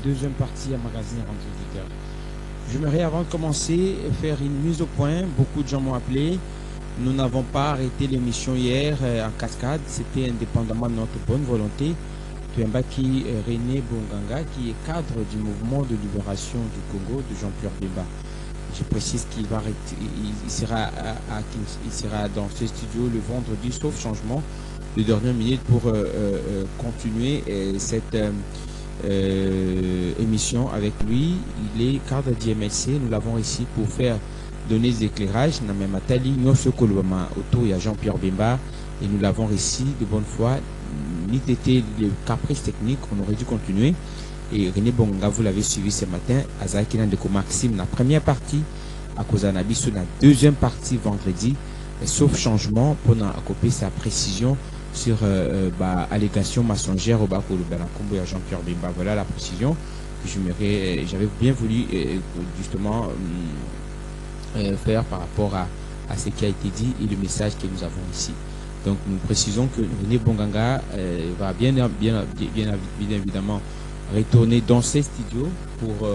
deuxième partie à Magazine Rentrée Auditeur. J'aimerais avant de commencer faire une mise au point. Beaucoup de gens m'ont appelé. Nous n'avons pas arrêté l'émission hier en cascade. C'était indépendamment de notre bonne volonté. Tuyambaki René Bonganga, qui est cadre du mouvement de libération du Congo de Jean-Pierre Bemba. Je précise qu'il va il sera dans ce studio le vendredi, sauf changement de dernière minute pour continuer cette émission avec lui. Il est cadre d'IMLC. Nous l'avons ici pour faire donner des éclairages. Namematali Nyosokolobama autour, il y a Jean-Pierre Bemba et nous l'avons ici de bonne foi. Ni été le caprice technique, on aurait dû continuer. Et René Bonga, vous l'avez suivi ce matin, Azaki Nandeko Maxime, la première partie, à cause d'Anabiso, la deuxième partie vendredi, sauf changement, pour accoper sa précision sur allégation mensongère au bas pour le Balakombo et à Jean-Pierre Bemba. Voilà la précision que j'avais bien voulu justement faire par rapport à ce qui a été dit et le message que nous avons ici. Donc nous précisons que René Bonganga va bien évidemment retourner dans ces studios pour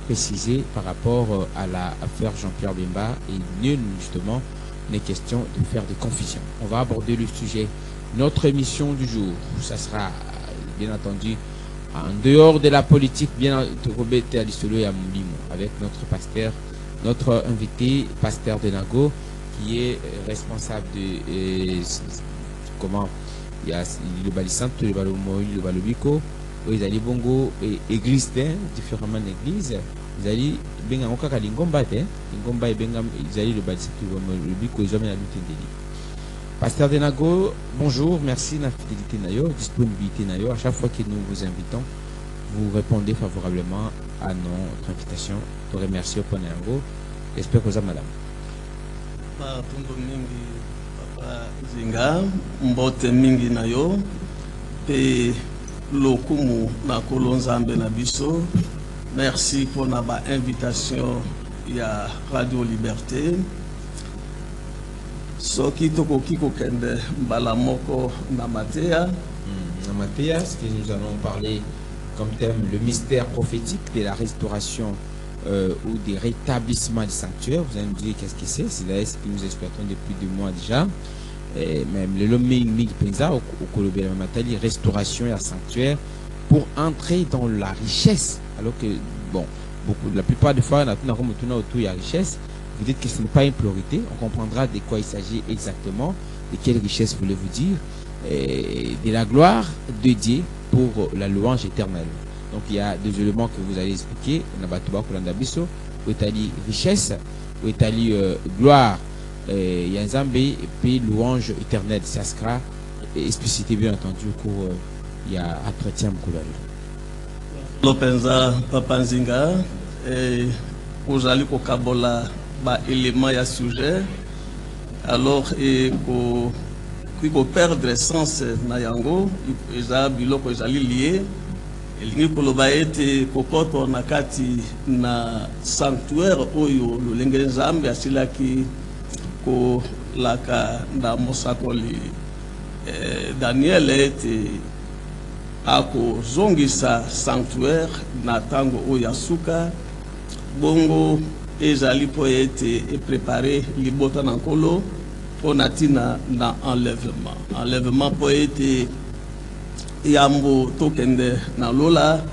préciser par rapport à l'affaire Jean-Pierre Bemba, et nul justement n'est question de faire des confusions. On va aborder le sujet, notre émission du jour. Ça sera bien entendu en dehors de la politique, bien avec notre pasteur, notre invité, pasteur de Nago, qui est responsable de comment il y a le balisante, le balomoï, le balobiko, ils allaient bongo et église différemment d'église, ils allaient benga okaka lingomba lingomba et benga ils allaient le balisante, le biko ils ont la lutte d'élite. Pasteur de Nago, bonjour, merci de la fidélité nayo, disponibilité nayo. À chaque fois que nous vous invitons, vous répondez favorablement à notre invitation. Je vous remercie au point Nago. J'espère que vous avez madame. Tundu mingi papa zinga mbote mingi nayo pe lokumu na kolonzambe na biso. Merci pour na ba invitation ya Radio Liberté. Soki tokoki kokende mbala moko na Matéa. Na Matéa, ce que nous allons parler comme thème, le mystère prophétique de la restauration ou des rétablissements du sanctuaire. Vous allez me dire qu'est-ce que c'est. C'est là ce que nous exploitons depuis 2 mois déjà. Et même le Loming Penza au Kolobé la Matali, restauration et un sanctuaire pour entrer dans la richesse. Alors que, bon, la plupart des fois, autour il y a richesse. Vous dites que ce n'est pas une priorité. On comprendra de quoi il s'agit exactement, de quelle richesse voulez-vous dire, et de la gloire de Dieu pour la louange éternelle. Donc il y a des éléments que vous allez expliquer. Où est allé richesse, où est allé gloire, il y a un zambé et puis louange éternelle. Ça sera explicité bien entendu au cours il y a entretien Mkoulal. Lopenza Papanzinga et Ozali Kokabola ba élément ya sujet. Alors et ko perdre sens na yango eza biloko ezali lié. Elingi koloba ete kokoto na kati na sanctuaire oyo lolenge nzambe asilaki ko laka na mosakoli Daniel ete ako zongisa sanctuaire na tango oyo asuka bongo ezali po ete préparer libota na nkolo pona tina na enlèvement po ete yambo tokende na lola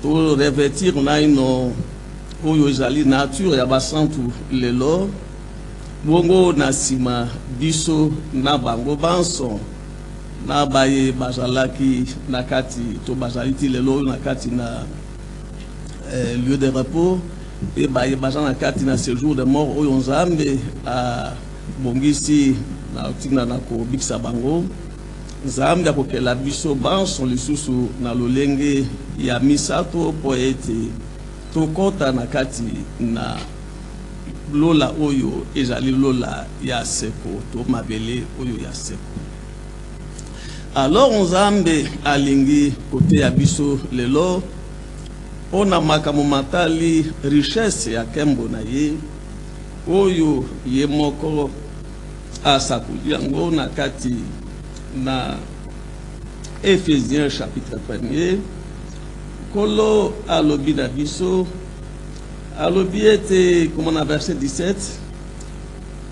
to revêtir na ino oyo ezali nature ya basantu lelo bongo na sima biso na bango banso na baye bazalaki na kati to bazaliti lelo na kati na lieu de repos et baye bazana kati na séjour de mort oyo nzambe a bongisi na tina na ko bikisa bango. Nzambe akokela biso banso lisusu na lolenge ya misato po ete tokota na kati na lola oyo ezali lola ya seko to mabele oyo ya seko. Alors Nzambe alingi kote ya biso lelo ona makambo matali richesse ya kembo na ye oyo ye moko asakuli yango na kati na Éphésiens chapitre 1er Kolo alobi na biso, alobi était, comme on a verset 17,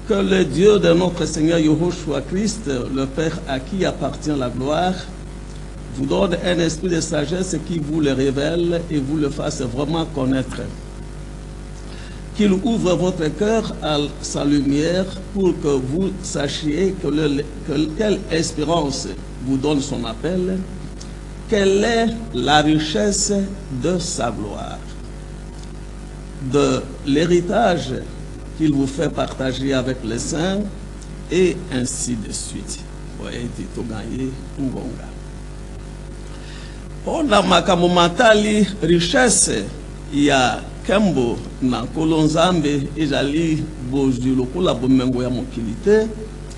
que le Dieu de notre Seigneur Yahushua Christ, le Père à qui appartient la gloire, vous donne un esprit de sagesse qui vous le révèle et vous le fasse vraiment connaître. Qu'il ouvre votre cœur à sa lumière pour que vous sachiez quelle espérance vous donne son appel, quelle est la richesse de sa gloire, de l'héritage qu'il vous fait partager avec les saints, et ainsi de suite. Pona makambo matali richesse ya kembo na kolonzambe ezali bozwi lokola bomengo ya mokili te,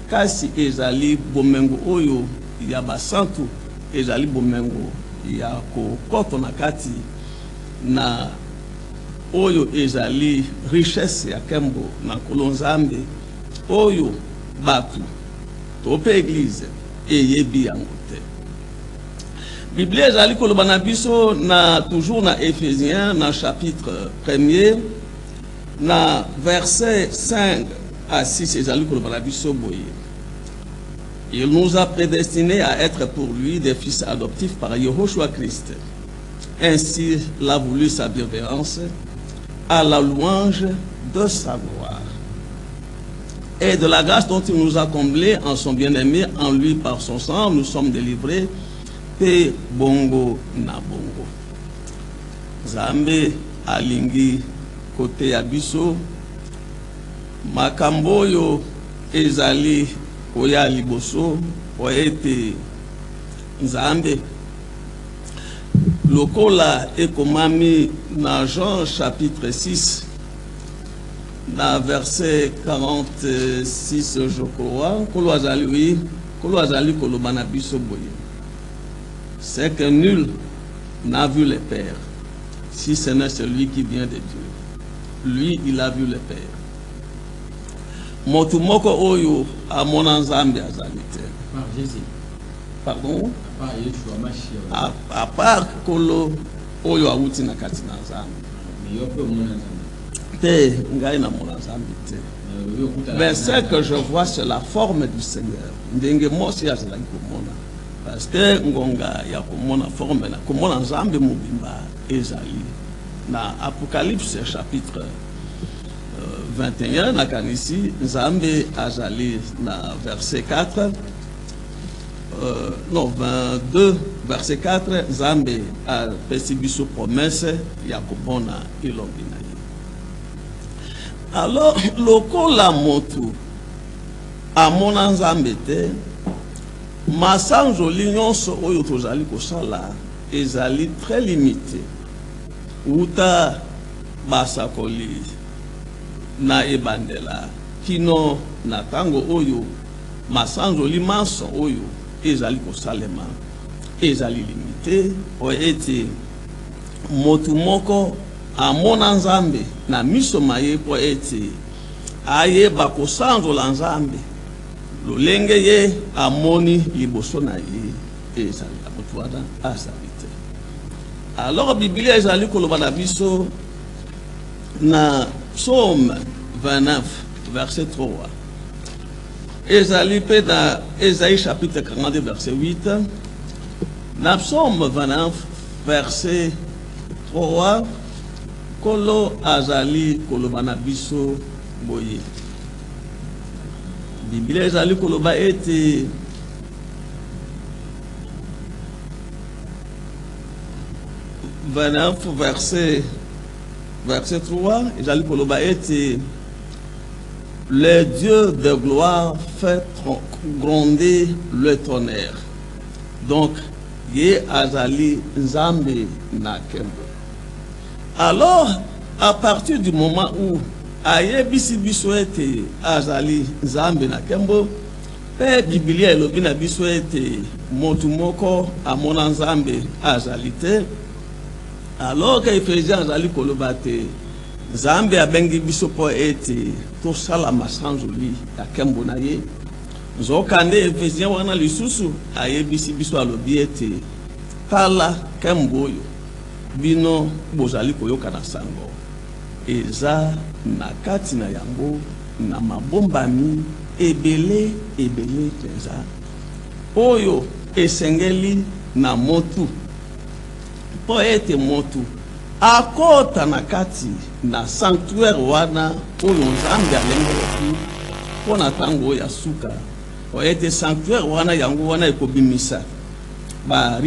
kasi ezali bomengo oyo ya basantu, ezali bomengo ya kokoto na kati na oyo ezali richesse ya kembo na kolonzambe oyo batu tope église eyebi yango te. Biblia ezali koloba na biso na toujours na Éphésiens na chapitre 1er na verset 5 à 6 ezali koloba na biso boye. Il nous a prédestinés à être pour lui des fils adoptifs par Yahushua Christ. Ainsi l'a voulu sa bienveillance, à la louange de sa gloire. Et de la grâce dont il nous a comblés en son bien-aimé, en lui par son sang, nous sommes délivrés. Pe bongo na bongo. Zambe alingi kote ya biso, makambo yo ezali koya liboso po ete Nzambe lokola ekomami na Jean chapitre 6 na verset 46 je crois, kolo azali koloba na biso boye. C'est que nul n'a vu le Père, si ce n'est celui qui vient de Dieu. Lui, il a vu le Père. Motumoko oyo amona Nzambe azalite. Pardon? À part kolo oyo awuti na kati na Nzambe. Te ngai na mona Nzambe te. Mais ce que je vois, c'est la forme du Seigneur. Ndenge mosi azalaki komona. Parce que ngonga ya komona forme na komona Nzambe mobimba ezali na Apocalypse chapitre 21 na kanisi Nzambe azali na verset 4 non 22 verset 4 Nzambe a pesi biso promesse ya komona ilongi na ye. Alors lokola motu amona Nzambe te, masanzoli nyonso oyo tozali kosala ezali très limité. Uta basakoli na ebandela kino na tango oyo masanzoli manso oyo ezali kosalema ezali limité o ete motu moko amona Nzambe na miso maye po ete ayeba kosanzola Nzambe lolenge ye amoni liboso na ye ezali amotuana azalite. Alors Biblia ezali koloba na biso na Psaume 29 verset 3 ezali pe na Esaïe chapitre 42 verset 8 na Psaume 29 verset 3 kolo azali koloba na biso boye. Biblia ezali koloba ete verset 3 ezali koloba ete le Dieu de gloire fait gronder le tonnerre. Donc ye azali Nzambe na kembo. Alors à partir du moment où ayebisi biso ete azali Nzambe na kembo, pe Biblia elobi na biso ete motu moko amona Nzambe azali te, alors que Ephésiens azali koloba te Nzambe abengi biso po ete tosala masanzoli ya kembo na ye. Nzokande Ephésiens wana lisusu ayebisi biso alobi ete tala kembo oyo bino bozali koyoka na sango eza na kati na yango na mabombami ebele penza oyo esengeli na motu po ete motu akota na kati na sanctuaire wana oyo Nzambe alengelaki po na tango ya suka po ete sanctuaire wana yango wana ekobimisa ba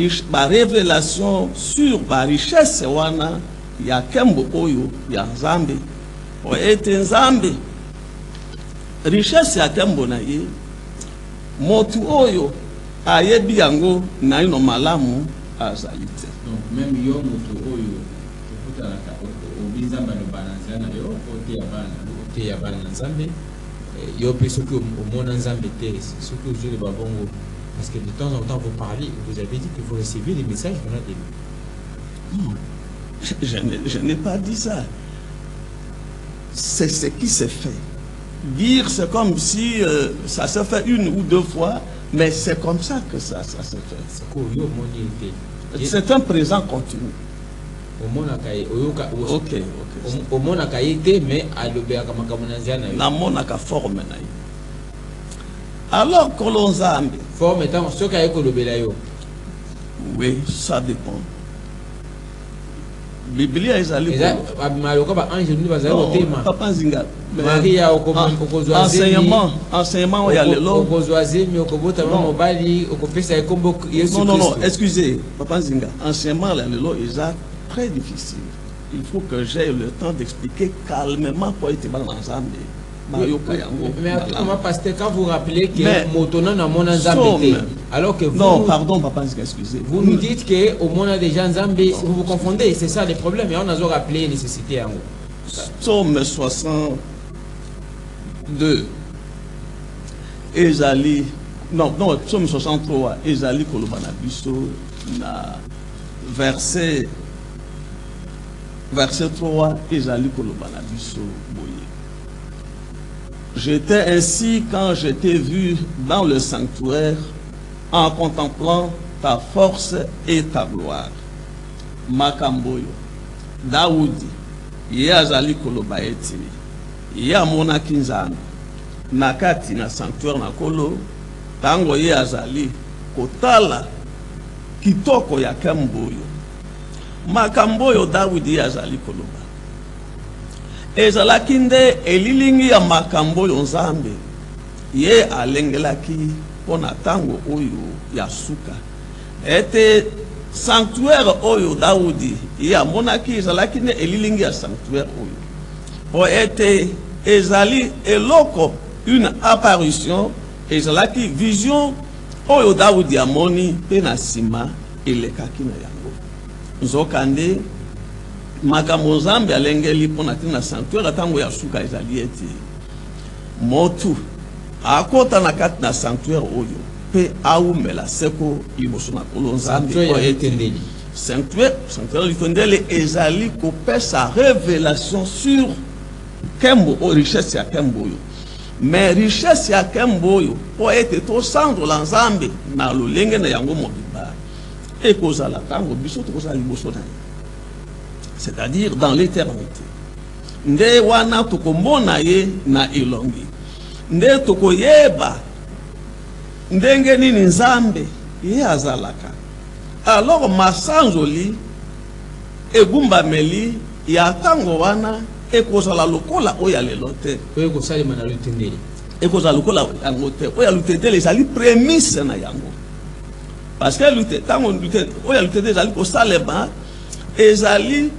révélation sur ba richesse wana ya kembo oyo ya Nzambe po ete Nzambe richesse ya kembo na ye motu oyo ayebi yango na ino malamu azali te. Donc même yo motu oyo okutala ka obinzamba no balanza na yo ote ya bana Nzambe yo pe soki omona Nzambe te soki ozuli babongo parce que de temps en temps vous parlez vous avez dit que vous recevez des messages venant de lui. Non, je n'ai pas dit ça. C'est ce qui s'est fait. Dire c'est comme si ça se fait une ou deux fois, mais c'est comme ça que ça se fait. C'est un présent continu. Ok. Alors que l'on Nzambe. Oui, ça dépend. Biblia ezali Papa Nzinga enseignement ya lelo non, excusez Papa Nzinga, enseignement ya lelo est très difficile. Il faut que j'aie le temps d'expliquer calmement pour être dans Nzambe. Mais comment pasteur, quand vous rappelez que Motona n'a mon Nzambe, alors que vous... Non, pardon, Papa, excusez. Vous nous dites qu'au monde des gens Nzambe, vous vous confondez, c'est ça le problème. Et on a rappelé la nécessité en haut. Psaume 62. Ezali... Non, Psaume 63. Ezali Kolobanabiso, na verset 3, Ezali Kolobanabiso, boye. J'étais ainsi quand je t'ai vu dans le sanctuaire en contemplant ta force et ta gloire. Makamboyo, Daoudi, ye azali koloba eti, ye amonaki Nzambe, nakati na sanctuaire na kolo, tango ye azali kotala kitoko ya kamboyo. Makamboyo Daoudi ye azali koloba. Ezalaki nde elilingi ya makambo yo Nzambe ye alengelaki pona tango oyo ya suka ete sanctuaire oyo Daoudi ye amonaki ezalaki nde elilingi ya sanctuaire oyo po ete ezali eloko une apparition ezalaki vision oyo Daoudi amoni pe na sima elekaki na yango nzokande makambo Nzambe alengeli pona tina sanctuaire tango ya suka ezali eti motu akota na kati na sanctuaire oyo pe aumela seko liboso na kolo Nzambe ko etendeli sanctuaire litondele ezali kopesa révélation sur kembo o richesse ya kembo oyo mais richesse ya kembo oyo po ete to sandro la Nzambe na lolenge na yango mobimba ekozala tango biso tokozala liboso na c'est-à-dire dans l'éternité. Nde wana tokomona ye na ilongi. Nde tokoyeba ndenge nini Nzambe ye azalaka. Alors masanzoli egumbameli ya tango wana ekozala lokola oya lelo te. Ekosalema na lutendeli. Ekozala lokola yango te. Oya lutendeli ezali prémisse na yango. Parce que oya lutendeli ezali kosalema ezali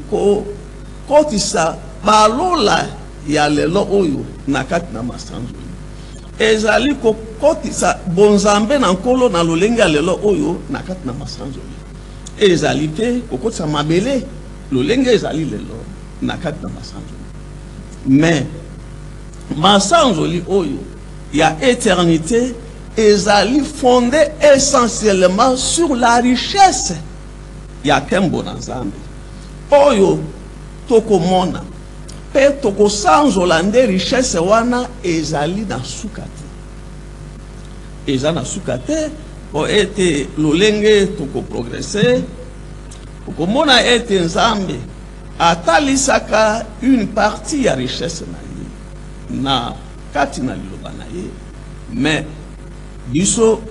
kotisa balola ya lelo oyo na kati na masanzo ezali kotisa bonzambe na nkolo na lolenge ya lelo oyo na kati na masanzo ezali te kokotisa mabele lolenge ezali lelo na kati na masanzo mais masanzo oyo ya éternité ezali fondé essentiellement sur la richesse ya kembo na Nzambe oyo tokomona pe tokosanzola nde richesse wana ezali na suka te eza na suka te po ete lolenge tokoprogresse Okomona ete Nzambe atalisaka une partie ya richesse na kati na liloba na ye, mais biso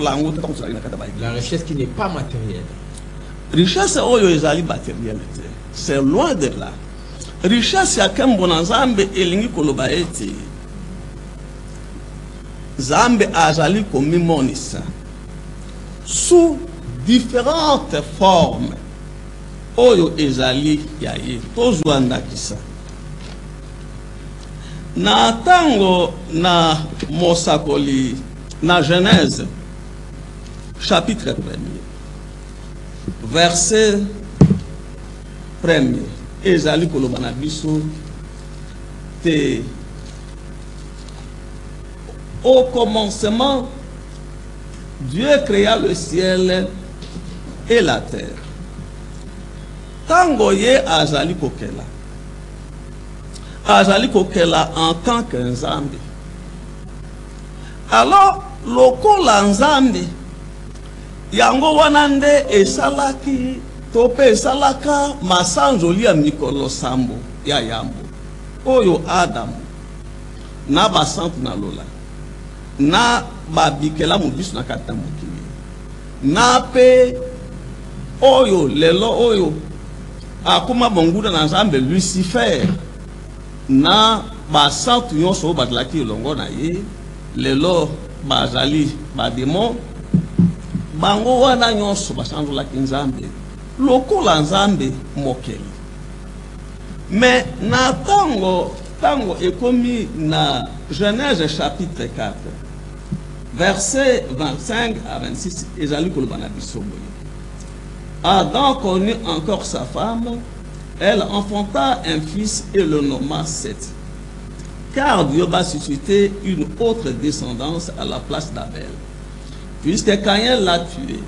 la richesse qui n'est pas matérielle. Richesse oyo ezali matérielle, c'est loin de là. Richesse ya kembo na Nzambe elingi koloba ete Nzambe azali komimonisa sous différentes formes oyo ezali ya ye tozwa ndakisa na tango na mosakoli na Genèse chapitre 1 verset 1 ezali koloba na biso te au commencement Dieu créa le ciel et la terre. Tango ye azali kokela en tant que Nzambe. Alors lokola Nzambe yango wana nde esalaki tope esalaka masanzoli ya mikolo sambo ya yambo oyo Adamu na basantu na lola na babikela mobisu na kati na mokili na pe oyo lelo oyo akoma bonguda na Nzambe Lucifer na basantu nyonso oyo bazalaki elongo na ye lelo bazali bademon bango wana nyonso basanzolaki Nzambe lokola Nzambe mokeli. Mais na tango ekomi na Genèse chapitre 4 verset 25 à 26 ezali koloba na biso boye. Adam connut encore sa femme, elle enfanta un fils et le nomma Seth, car Dieu va susciter une autre descendance à la place d'Abel, puisque Caïn l'a tué.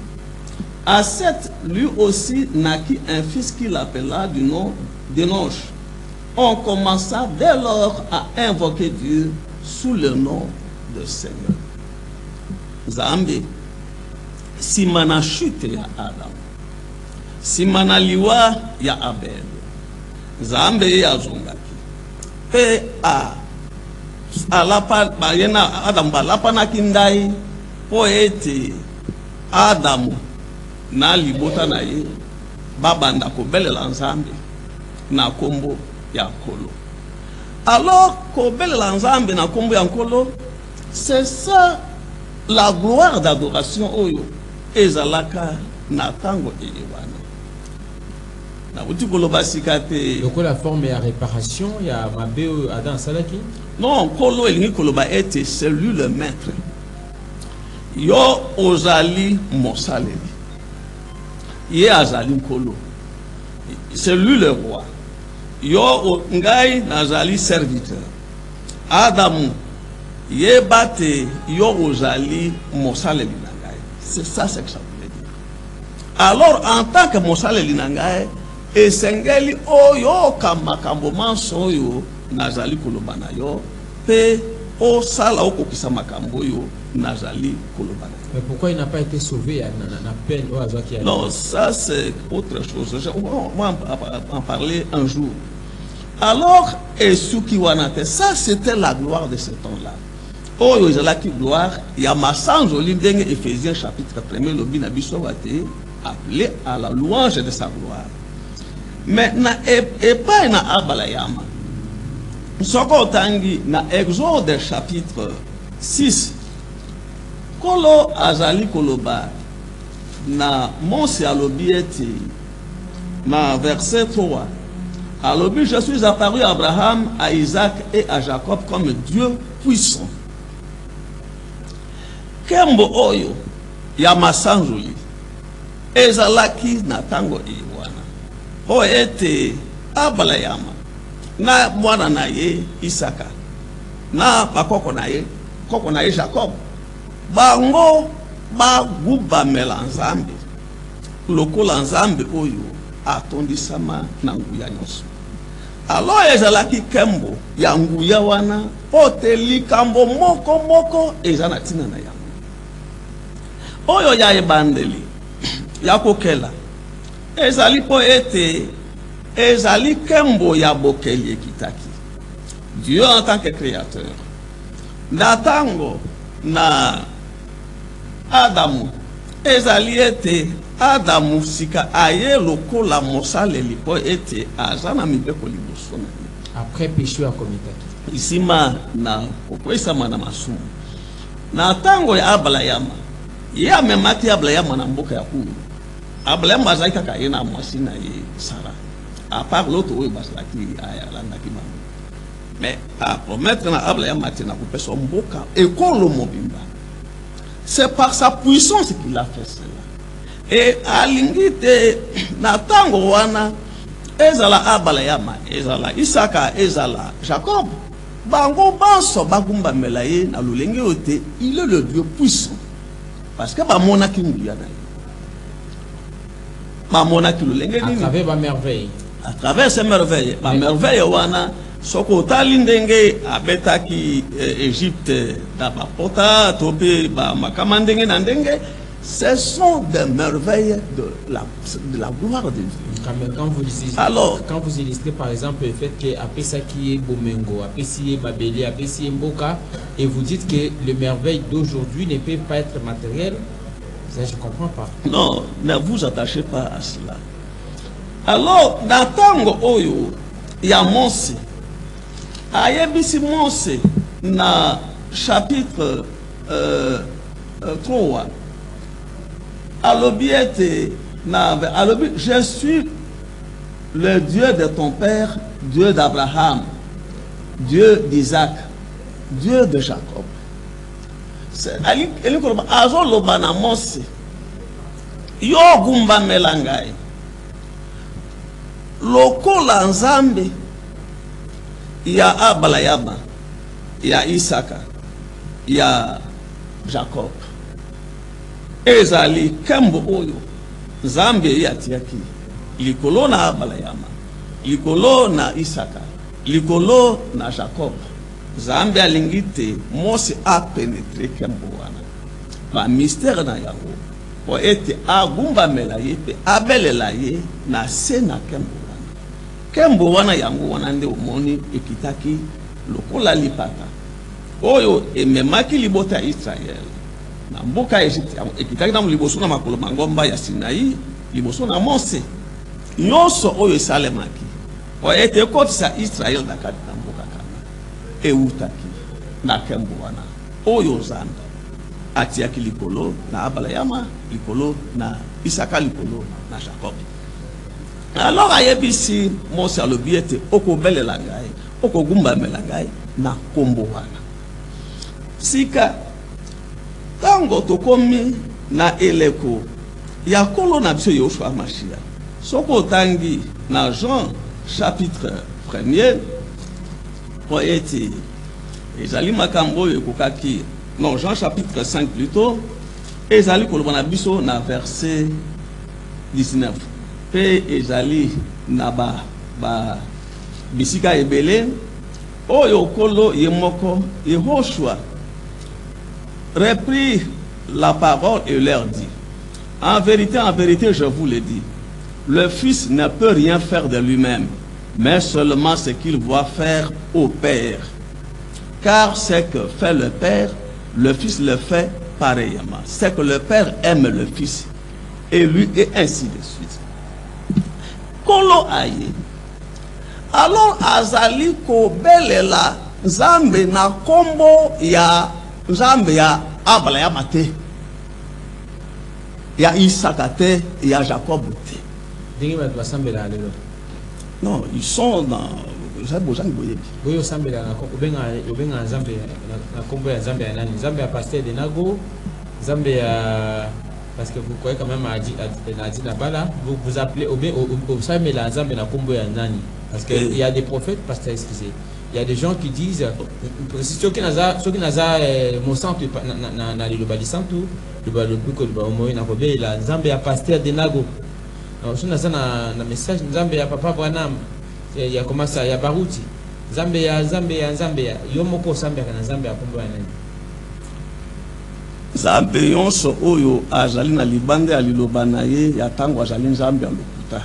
À Seth, lui aussi naquit un fils qu'il appela du nom d'Enoch. On commença dès lors à invoquer Dieu sous le nom de Seigneur. Nzambe simana chute ya Adam, simana liwa ya Abel, Nzambe ya zongaki pe alapa bayena Adam balapa na kindai po ete Adamu na libota na ye babanda kobelela Nzambe na kombo ya nkolo. Alors kobelela Nzambe na kombo ya nkolo, c'est ça la gloire d'adoration oyo ezalaka na tango ewana. Na buti koloba sikate donc la forme ya réparation ya mabe Adam salaki. Non, kolo elingi koloba ete c'est lui le maître. Yo ozali mosaleli. Ye azali nkolo. C'est lui le roi. Yo ngai nazali serviteur. Adamu ye bate yo ozali mosaleli na ngai. C'est ça ce que ça veut dire. Alors en tant que mosaleli na ngai esengeli oyo kamakambo manso yo nazali koloba na yo pe o sala okokisa makambo yo nazali koloba na. Mais pourquoi il n'a pas été sauvé na peine au hasard qui a... Non, ça c'est autre chose. On va en parler un jour. Alors, et Sukiwanate, ça c'était la gloire de ce temps-là. Oh, il y a la gloire, il y a ma sans Olympienne, Éphésiens chapitre 1er, le Binabisovate, appelé à la louange de sa gloire. Maintenant, et pas na Abalayama. Soko tangi na Exode chapitre 6. Kolo azali koloba na Mose alobi ete na verset 3. Alobi, je suis apparu à Abraham, à Isaac et à Jacob comme Dieu puissant. Kembo oyo ya masanzuli ezalaki na tango iwana. O ete Abalayama na mwana na ye Isaka na bakoko na ye Jacob bango bagubamela Nzambe lokola Nzambe oyo atondisama na nguya nyonso. Alors ezalaki kembo ya nguya wana pote likambo moko ezana tina na yango oyo ya ebandeli yakokela ezali po ete ezali kembo ya bokeli ekitaki. Dieu en tant que créateur na tango na Adamu ezali ete Adamu sika aye lokola mosaleli po ete azana mibeko liboso na ye. Après péché a komitaki. Isima na kokwesama na masumu. Na tango ya Abraham ye amemati Abraham na mboka ya kulu. Abraham azali kaka ye na mwasi na ye Sara. À part l'autre oyo basalaki ayalandaki bango. Mais à promettre na Abraham matina couper son mboka ekolo mobimba. C'est par sa puissance qu'il a fait cela. Et alingite na tango wana ezala Abraham, ezala Isaka, ezala Jacob. Bango banso bagumba melaye na lolenge ote, il est le Dieu puissant. Parce que ba monaki nguya na. Ba monaki lolenge ni. À travers ba merveille. À travers ces merveilles, ba merveille wana soko talindenge abetaki Égypte da bapota tope ba makamandenge na ndenge. Ce sont des merveilles de la gloire de Dieu. Quand vous illustrez par exemple le fait que Apesaki est Bomengo, Apesi est Babeli, Apesi est Mboka, et vous dites que les merveilles d'aujourd'hui ne peuvent pas être matérielles, ça je ne comprends pas. Non, ne vous attachez pas à cela. Alors, dans Tango Oyo, il y a Mose. Ayebisi Mose, na chapitre 3. Je suis le Dieu de ton père, Dieu d'Abraham, Dieu d'Isaac, Dieu de Jacob. Yo gumba melangai lokola nzambe ya Abraham, ya Isaka, ya Jacob. Ezali kembo oyo Nzambe yatiaki likolo na Abraham, likolo na Isaka, likolo na Jacob. Nzambe alingite Mose a pénétré kembo wana ba mystère na yango po ete agumba melaye pe abelela ye na se na kembo wana yango wana nde omoni ekitaki lokola lipata oyo ememaki libota Israel na mboka Egypte ekitaki na liboso na makolo mangomba ya Sinai liboso na Mose nyonso oyo esalemaki po ete ekotisa Israel na kati na mboka kana eutaki na kembo wana oyo Nzambe atiaki likolo na Abraham, likolo na Isaka, likolo na Jacob. Alors ayebisi Mose alobi ete okobelela ngai okogumbalela ngai na kombo wana sika tango tokomi na eleko ya kolo na biso Yoshua Mashiach soko tangi na Jean chapitre 1er po ete ezali makambo ekokaki non Jean chapitre 5 plutôt ezali koloba na biso na verset 19 pe ezali na ba bisika ebele oyo kolo yemoko Yehoshua reprit la parole et leur dit en vérité je vous le dis, le Fils ne peut rien faire de lui-même mais seulement ce qu'il voit faire au Père, car ce que fait le Père le Fils le fait pareillement. C'est que le Père aime le Fils et lui et ainsi de suite. Kolo aye. Alors azali ko belela Nzambe na kombo ya Nzambe ya Abraham te, ya Isaka te, ya Jacob te. Non, ils sont dans Boyo sambela na obenga Nzambe na kombo ya Nzambe ya nani? Nzambe ya pasteur de Nago, Nzambe ya parce que vous croyez quand même à Adina Bala, vous appelez au sambela Nzambe na kombo ya nani? Parce que il y a des prophètes, pasteur, excusez. Il y a des gens qui disent ceux qui naza mon centre na le bali santu, le bali ko le bali na kobe la Nzambe ya pasteur de Nago. Alors si naza na message Nzambe ya papa Branham il y a comment ça, il y a Barouti. Zambia. Yomoko Zambia, Zambia, Nzambe yonso oyo azali na libande ya liloba na ye ya tango azali nzambe ya lokuta.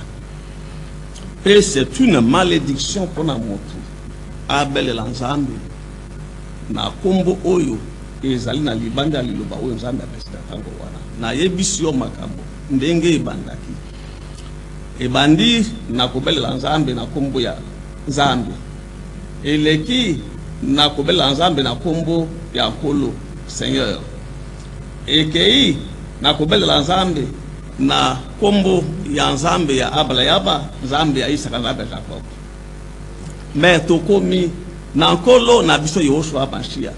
Et c'est une malédiction pour na motu abelela nzambe na kombo oyo ezali na libande ya liloba oyo nzambe apesika tango wana. Na yebisi yo makambo ndenge ebandaki. Ebandi na kobelela nzambe na kombo ya nzambe. Eleki na kobelela nzambe na kombo ya nkolo Seigneur. Ekei na kobelela nzambe na kombo ya nzambe ya Abraham, nzambe ya Isaka, nzambe ya Jacob. Mais tokomi na nkolo na biso Yoshua Mashiach.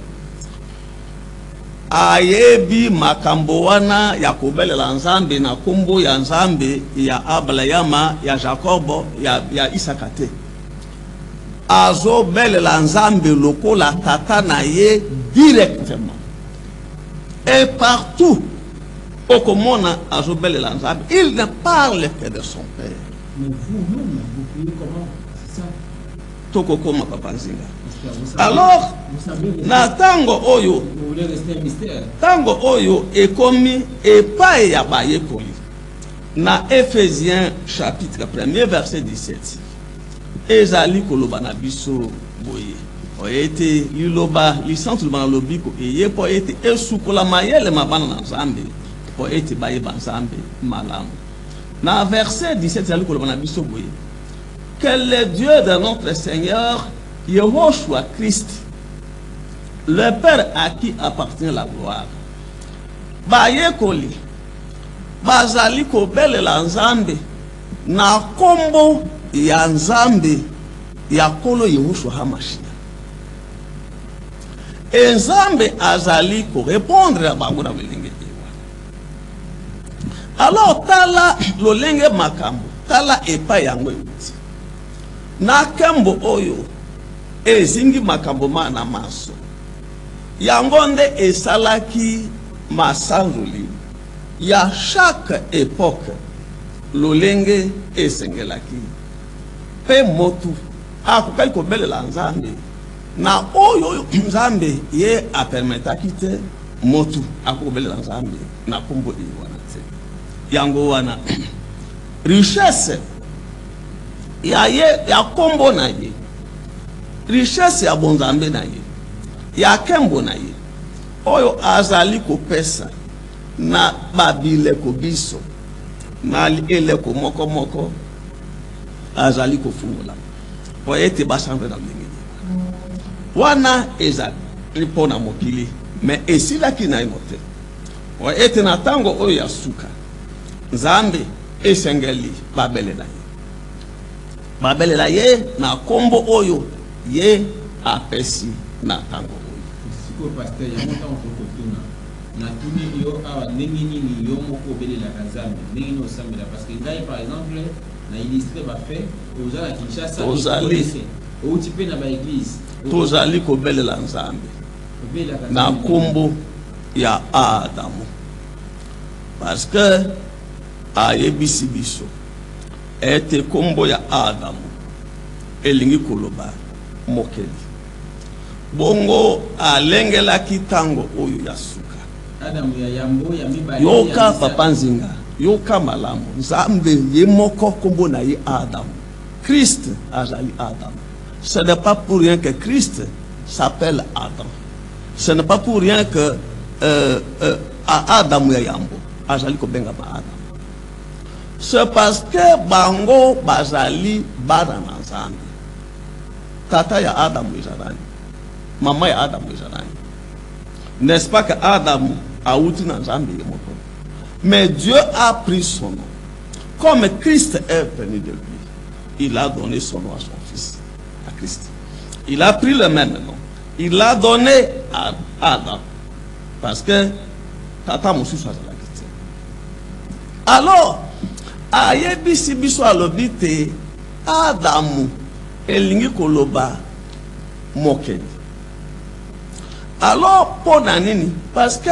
Ayebi makambo wana ya kobelela nzambe na kombo ya nzambe ya Abraham, ya Jacob, ya Isaka te. Azo belela nzambe lokola tata na ye directement. Et partout au Komona azo belela nzambe, il ne parle que de son père. Mais vous-même, vous priez comment? C'est ça? Tokokoma papa nzinga. Alors, na tango oyo, vous voulez rester un mystère? Tango oyo ekomi epai ya bayekoli. Na Ephésiens chapitre 1er verset 17. Ezali koloba na biso boye. Oyete liloba lisantu bana lobiko eye po ete esukola mayele mabana na nzambe po ete baye banzambe malamu. Na verset 17 ezali koloba na biso boye. Que le Dieu de notre Seigneur Yehoshua Christ, le Père à qui appartient la gloire, bayekoli bazali kobelela nzambe na kombo ya nzambe ya kolo Yehoshua HaMashiach. Nzambe azali ko répondre à bango na lolenge ewa. Alors tala lolenge makambo, tala epa yango euti. Na kambo oyo ezingi makambo mana maso. Yango nde esalaki masanzoli ya chaque époque lolenge esengelaki. Pe motu akokali kobelela nzambe na oyo nzambe ye apermetaki te motu akobelela nzambe na kombo ewana te. Yango wana richesse ya kombo na ye, richesse ya bonzambe na ye, ya kembo na ye oyo azali kopesa na babileko biso na eleko moko moko azali kofungola po ete basanze na ndenge wana ezali mpona mokili mais esilaki na ino te po ete na tango oyo ya suka nzambe esengeli babelela ye na kombo oyo ye apesi na tango oyo. Siko pasteur ya monta okotuna na tuni yo awa ndenge nini yo moko belela nzambe ndenge no sambela parce que ngai par exemple na illustré ba fait ozala Kinshasa ou tu peux na ba église tozali kobelela nzambe na kombo ya Adamu parce que ayebisi biso ete kombo ya Adamu elingi koloba mokeli bongo alengelaki tango oyo ya suka Adamu ya yambo ya mibali yoka papa nzinga yoka malamu nzambe ye moko kombo na ye Adamu. Christ azali Adamu. Ce n'est pas pour rien que Christ s'appelle Adam. Ce n'est pas pour rien que Adam ya yambo azali kobenga ba Adam. C'est parce que bango bazali bana na nzambe. Tata ya Adam ezalani, mama ya Adam ezalani. N'est-ce pas que Adam a outi na nzambe ye moko? Mais Dieu a pris son nom. Comme Christ est venu de lui, il a donné son nom à son fils, à Christ. Il a pris le même nom. Il l'a donné à Adam. Parce que tata mosu soit la question. Alors, ayebisi biso alobite Adamu elingi koloba mokeli. Alors, pour nini? Parce que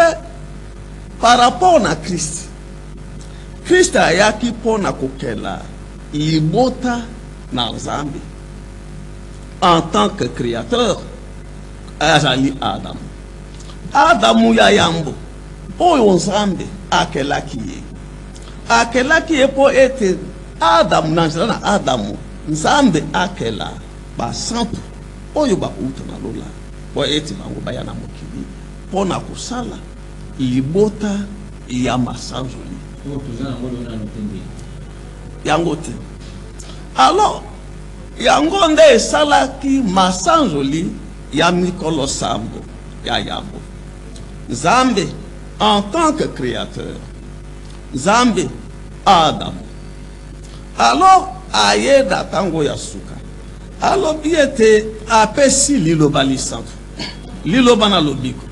par rapport à Christ, Christ ayaki pona kokela libota na nzambe en tant que créateur azali Adam. Adamu ya yambo oyo nzambe akelaki ye po ete Adamu na nzela na Adamu nzambe akela basantu oyo bakuta na lola po ete bango baya na mokili po na kosala libota ya masanzoli yango te. Alors yango nde esalaki masanzoli ya mikolo sambo ya yambo. Nzambe en tant que créateur, Nzambe Adam. Alors aye datango ya suka. Alors biete apesi liloba lisantu. Liloba na lobiko.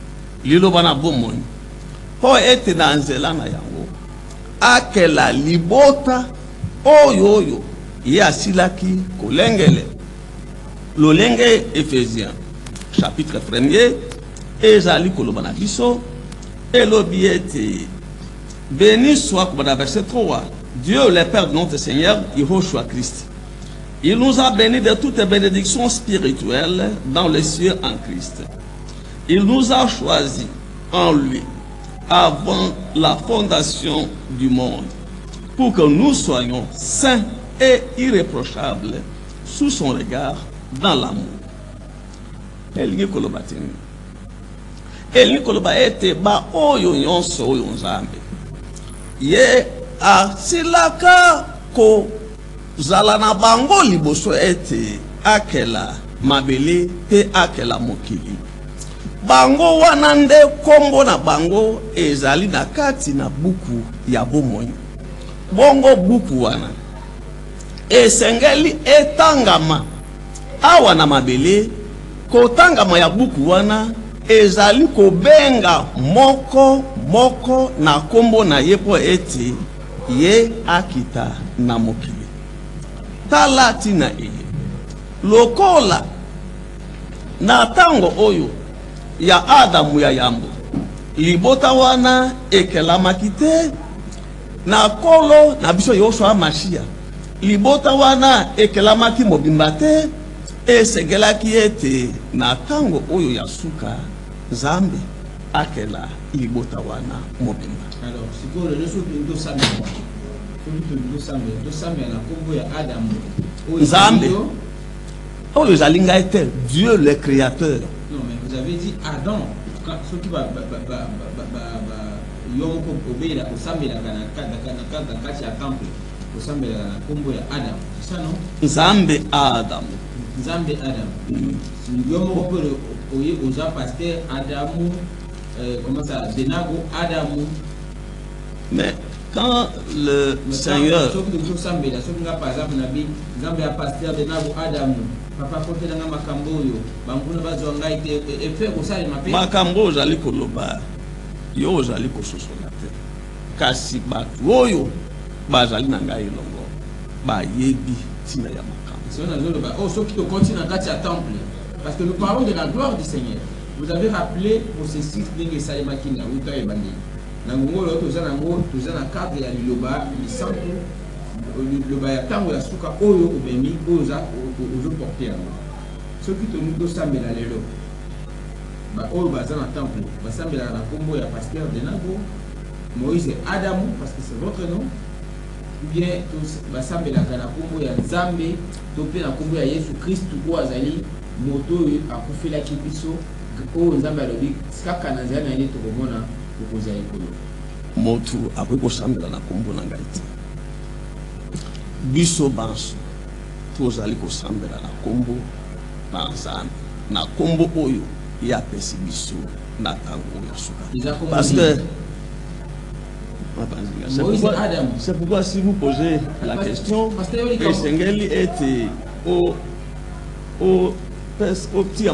Liloba na bomoni. Po ete na nzela na yango. Akela libota oyo ya silaki kolengele. Lolenge Ephésiens chapitre 1er ezali koloba na biso elobi ete béni soit, comme dans verset 3, Dieu le Père de notre Seigneur Yahushua Christ. Il nous a bénis de toutes les bénédictions spirituelles dans les cieux en Christ. Il nous a choisis en lui avant la fondation du monde pour que nous soyons saints et irréprochables sous son regard dans l'amour. Elingi koloba tini. Elingi koloba ete ba oyo nyonso oyo nzambe. Ye asilaka ko zala na bango liboso ete akela mabele pe akela mokili. Bango wana nde kombo na bango ezali na kati na buku ya bomoi. Bongo buku wana esengeli etangama awa na mabele kotangama ya buku wana ezali kobenga moko na kombo na ye po ete ye akita na mokili. Tala tina eye lokola na tango oyo ya Adamu ya yambo libota wana ekelamaki te na kolo na biso Yoshua Mashia libota wana ekelamaki mobimba te esegelaki ete na tango oyo ya suka Nzambe akela libota wana mobimba. Alors siko le leso bindo sambe na kombo ya Adamu Nzambe oyo zalinga ete Dieu le créateur. Non mais vous avez dit Adam ce qui va yomoko obéira osambela kana kati ya temple osambela na kombo ya Adam, c'est ça non? Nzambe Adam. Nzambe Adam. Yomoko po oye oza pasteur Adamu comment ça Denago Adamu. Mais quand le Seigneur par exemple Nzambe a pasteur Denago Adamu papa kote na makambo yo banguna bazonga ite efe kosala mape makambo ozali koloba yo ozali kososola te kasi batu oyo bazali na ngai elongo bayebi tina ya makambo. C'est on a zolo ba oh ceux qui continue na kati ya temple parce que nous parlons de la gloire du Seigneur. Vous avez rappelé processus de Salema Kinga uta e bandi na ngolo toza na cadre ya liloba lisantu liloba ya tango ya suka oyo obemi oza porter yango soki tomuto sambela lelo ba oyo baza na temple basambela na kombo ya pasteur Denago Moïse Adamu parce que c'est votre nom ou bien basambela na kombo ya Nzambe to pe na kombo ya Yesu Christ ko azali moto akufelaki biso oyo Nzambe alobi kaka na nzela na ye tokomona kokoza ekolo motu akoki kosambela na kombo na ngai te biso banso tozali kosambela na kombo na Nzambe na kombo oyo ya pesi biso na tango oyo suka parce que c'est pourquoi si vous posez la question esengeli ete o petit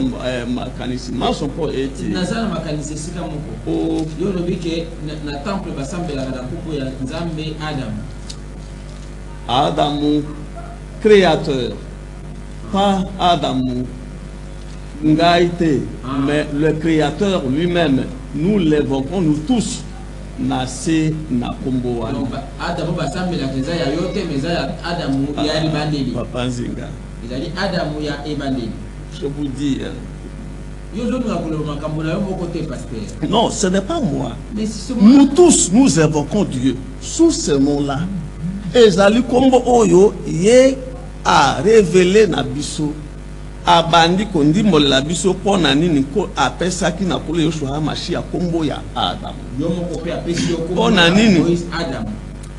makanisi maso po ete nazana makanisi sika moko yo lobike na temple basambela na kombo ya Nzambe Adamu créateur, pas Adamu Ngaïté, mais le créateur lui-même. Nous l'évoquons, nous tous. Nase na kombo wana. Adamu basambela keza ya yote meza ya Adamu ya libandeli. Papa Nzinga. Ezali Adamu ya ebandeli. Je vous dis, Non, ce n'est pas moi. Nous tous, nous évoquons Dieu sous ce nom-là. Ezali kombo oyo ye a révélé na biso abandi kondi molela biso pona nini ko apesaki na kolo Yoshua Mashiach kombo ya Adam. Pona nini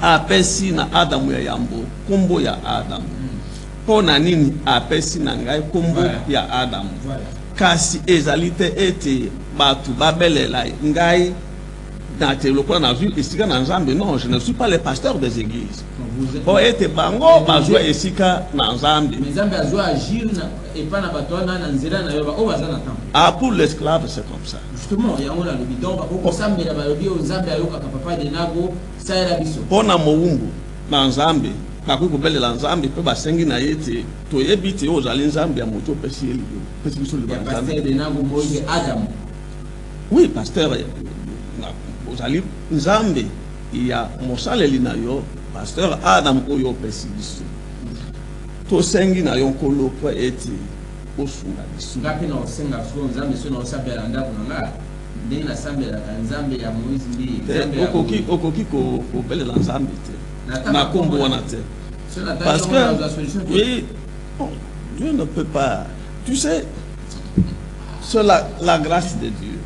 apesi na Adam ya yambo kombo ya Adam. Pona nini apesi na ngai kombo ya Adam. Kasi ezali te ete batu babelela ngai na te lokola na vu esika na Nzambe. Non, je ne suis pas le pasteur des églises. Bon, ete bango bazwa esika na Nzambe. Ah, pour l'esclave c'est comme ça. Justement, il y a un pona mowumbu na Nzambe bakoki kobelela Nzambe pe basengi na ye te toyebi te ozali Nzambe ya moto opesi ye liyo pesi biso liyo Adam. Oui, pasteur ozali Nzambe ya mosaleli na yo pasteur Adam oyo opesi biso tosengi na yo nkolo po ete osunga biso ngapi na osenga so Nzambe so na osabela ndako na nga ndenge na sambela Nzambe ya Moïse ndi okoki kobelela Nzambe te na kombo wana te. Parce que oui, bon, Dieu ne peut pas. Tu sais, c'est la grâce de Dieu.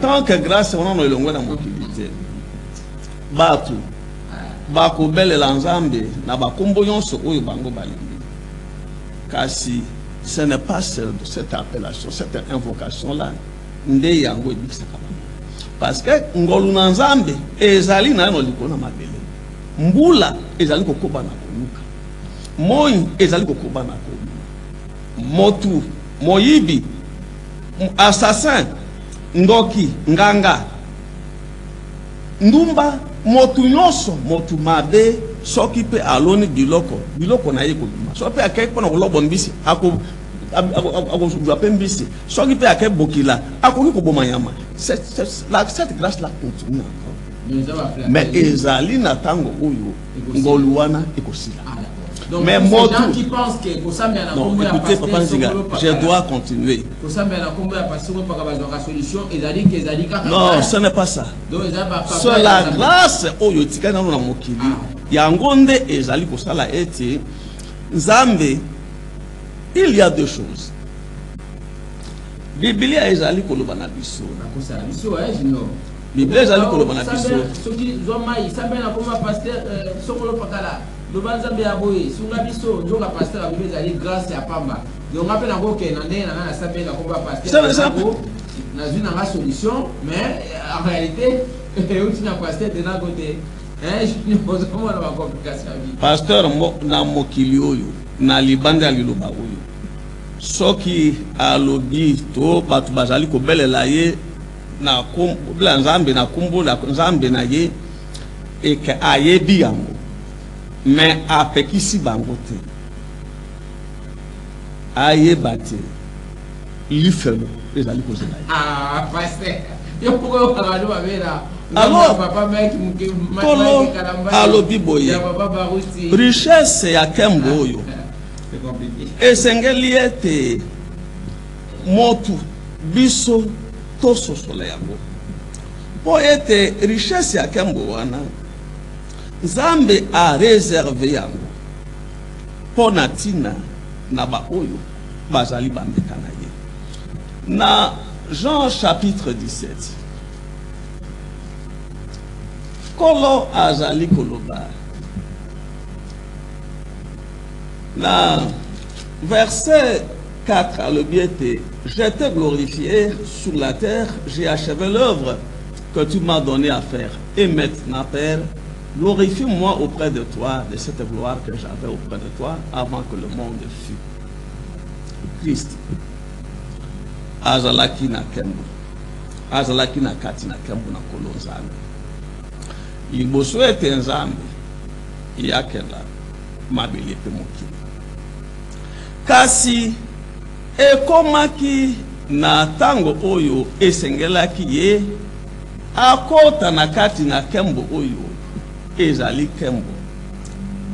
Tant que grâce, on a le long de la mobilité. Batu, bako belle l'ensemble, na bakombo yonso oyo bango balimbi. Kasi ce n'est pas cette appellation, cette invocation là, nde yango ebikisaka bango. Parce que ngolu na Nzambe ezali na no likona mabele. Mbula ezali kokoba na koluka. Moi ezali kokoba na koluka. Motu, moyibi, assassin, ndoki, nganga. Ndumba, motu nyonso, motu mabe, soki pe aloni biloko na ye koluma. Soki pe akei pona kolobo mbisi, ako mbisi. Soki pe akei bokila, ako koboma nyama. Cette grâce là continue encore. Mais ezali na tango oyo ngoluana ekosila. Mais moi qui pense que non, écoutez papa Nzinga, je dois continuer. Non, ce n'est pas ça. C'est la grâce oyo tikana na mokili. Yango nde ezali kosala ete Nzambe. Il y a deux choses. Biblia ezali koloba na biso. Biblia ezali koloba na biso. Soki zoma isambela koma pasteur sokolo pakala. Lobanzambe ya boye sunga biso njoka pasteur a Biblia ezali grâce ya pamba. Donc appelle encore que na ndena na sambela koma pasteur. Na zuna nga solution mais en réalité utina pasteur de na côté. Je ne pose pas la complication. Pasteur na mokili oyo na libanda liloba oyo. Soki alobi to batu bazali ko belela ye na kombo Nzambe na kombo la Nzambe na ye e ke ayebi yango mais apekisi bango te ayeba te lifelo ezali ko zela ah pasteur yo poko ka lo babela alors papa mec kolo alobi boye richesse ya kembo oyo esengeli ete motu biso tososola yango po ete richesse ya kembo wana Nzambe a réservé yango po na tina na ba oyo bazali bambeka na ye. Na Jean chapitre 17 kolo azali koloba na verset 4 le biete je t'ai glorifié sur la terre, j'ai achevé l'œuvre que tu m'as donné à faire. Et maintenant, Père, glorifie-moi auprès de toi de cette gloire que j'avais auprès de toi avant que le monde fût. Christ azalaki na kembo, azalaki na kati na kembo na kolo Nzambe. Liboso ete Nzambe yakela mabele pe mokili. Kasi ekomaki na tango oyo esengelaki ye akota na kati na kembo oyo ezali kembo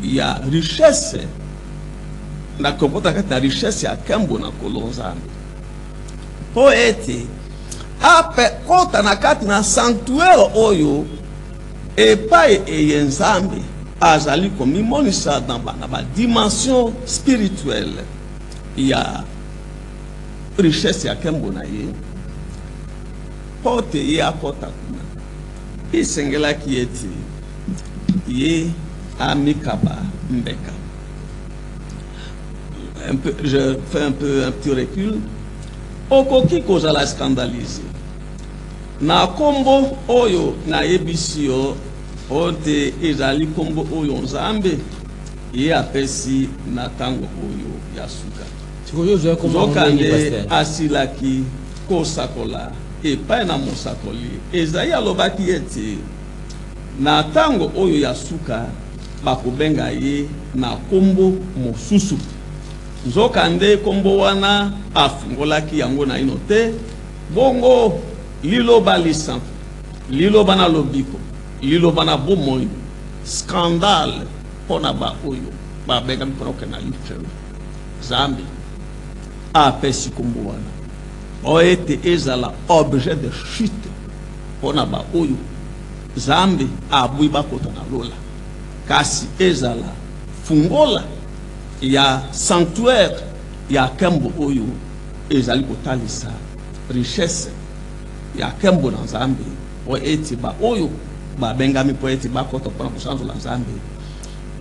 ya richesse na kokota kati na richesse ya kembo na kolo Nzambe. poete ape kota na kati na sanctuaire oyo epai eyenzambe azali komimonisa na ba dimension spirituelle ya richesse ya kembo na ye pote ye akota kuna isengelaki ete ye amikaba mbeka. Je fais un petit recul. Okoki kozala scandalisé. Na kombo oyo na ebisio ote ezali kombo oyo nzambe ye apesi na tango oyo ya suka. Zokande asilaki kosakola epai na mosakoli ezali alobaki ete na tango oyo ya suka bakobenga ye na kombo mosusu. Nzokande kombo wana afungolaki yango na ino te bongo liloba lisantu liloba na lobiko liloba na bomoi scandale pona ba oyo babenga mikonoke na lifelo zambi apesi kombo wana oete ezala objet de chute pona ba oyo zambi abui bakota na lola kasi ezala fungola ya sanctuaire ya kembo oyo ezali kotalisa richesse ya kembo na nzambe o eti ba oyo ba bengami po eti bakota pona kusanzo la nzambe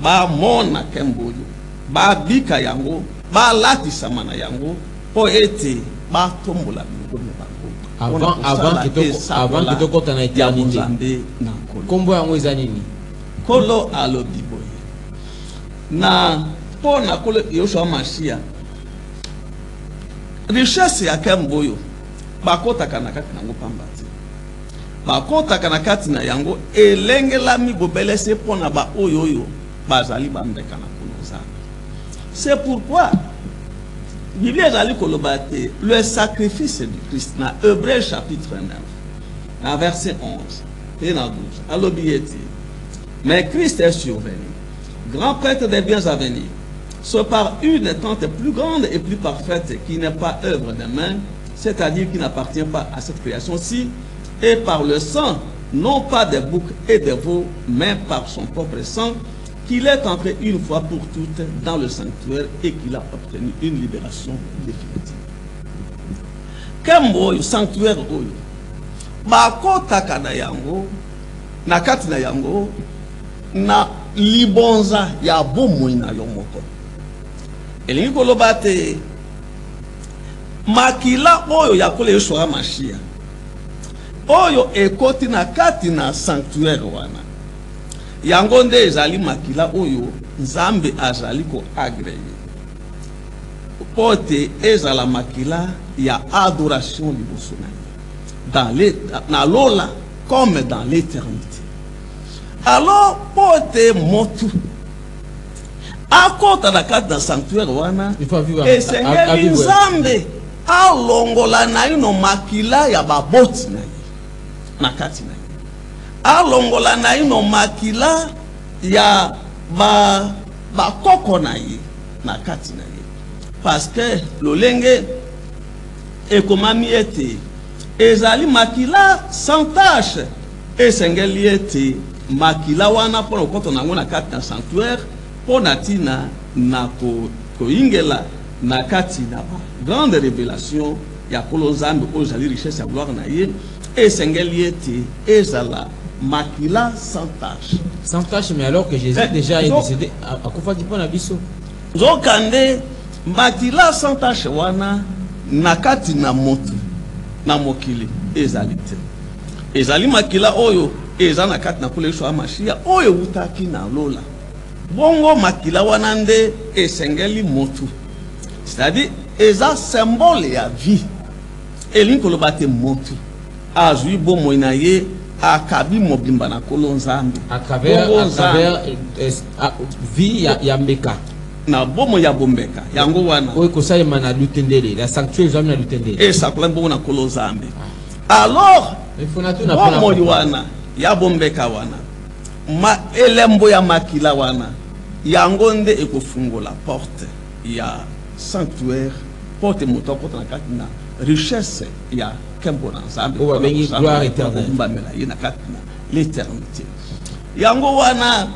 ba mona kembo oyo ba bika yango ba latisa mana yango po eti ba tombola biloko avant kitoko na eternité kombo yango ezanini kolo alobiboye na pona kolo Yoshua Mashia richesse ya kemboyo bakota kanakati nango pambati bakota kanakati na yango elengela mi bobelese pona ba oyo bazali bambeka na konoza. C'est pourquoi Bible ezali kolobate le sacrifice du Christ na Hébreux chapitre 9 à verset 11 et na 12 alobieti mais Christ est survenu grand prêtre des biens à venir, soit par une tente plus grande et plus parfaite qui n'est pas œuvre de main, c'est-à-dire qui n'appartient pas à cette création-ci, et par le sang, non pas des boucs et des veaux, mais par son propre sang, qu'il est entré une fois pour toutes dans le sanctuaire et qu'il a obtenu une libération définitive. Kembo sanctuaire oyo, bakota kana yango, nakati na yango, na libonza ya bomoi na yo moko elingi koloba te makila oyo ya kola Yoshua Mashia oyo ekoti na kati na sanctuaire wana yango nde ezali makila oyo nzambe azali ko agreye pote ezala makila ya adoration liboso na lola comme dans l'éternité. Alors, pote motu akota na kati na sanctuaire wana esengeli nzambe alongola na ino makila ya baboti na ye na kati na ye alongola na ino makila ya bakoko na ye na kati na ye parce que lolenge ekomami ete ezali makila sans tache esengeli ete makila wana pona koto nango na kati na sanctuaire pona tina na koingela na kati na grande révélation ya kolo nzambe oyo ezali richesse ya gloire na ye esengeli ete ezala makila sans tache. Sans tache, mais alors que Jésus déjà est décédé à kofaki pona biso zokande makila sans tache wana na kati na motu na mokili ezali te ezali makila oyo eza na kati na kolo Yoshua Mashia oyo utaki na lola bongo makila wana nde esengeli motu, c'est-à-dire eza symbole ya vie elingi koloba te motu azwi bomoi na ye akabi mobimba na kolo nzambe à travers vie ya mbeka na bomo ya bombeka yango wana oyo kosalema na lutendele la sanctuaire ezali na lutendele esakola bongo na kolo nzambe. Alors bomo wana ya bombeka wana ma elembo ya makila wana yango nde ekofungola porte ya sanctuaire porte moto akota na kati richesse ya kembo na nzambe o bengi gloire éternelle mbamela yina katina l'éternité yango wana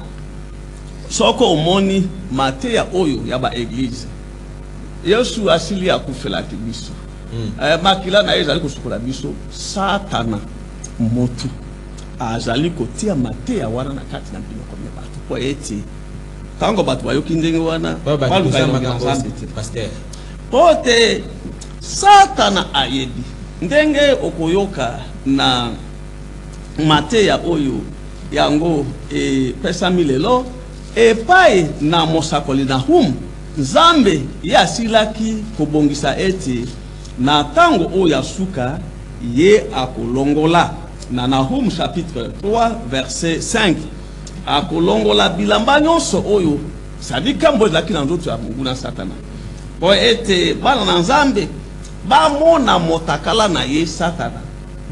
soko omoni mateya oyo ya ba église Yesu asili ya kufela biso makila na ezali kosukola biso satana motu azali kotia mateya wana na kati na bino comme bato po eti tango bato bayoki ndenge wana baluka makambo pasteur pote satana ayebi ndenge okoyoka na mateya oyo yango pesami lelo epai na mosakoli na Nzambe ya silaki kobongisa eti na tango oyo suka ye akolongola na Nahum chapitre 3 verset 5 akolongola bilamba nyonso oyo sadika mbo ezalaki na nzoto ya Mungu na Satana po ete bana na Nzambe bamona motakala na ye Satana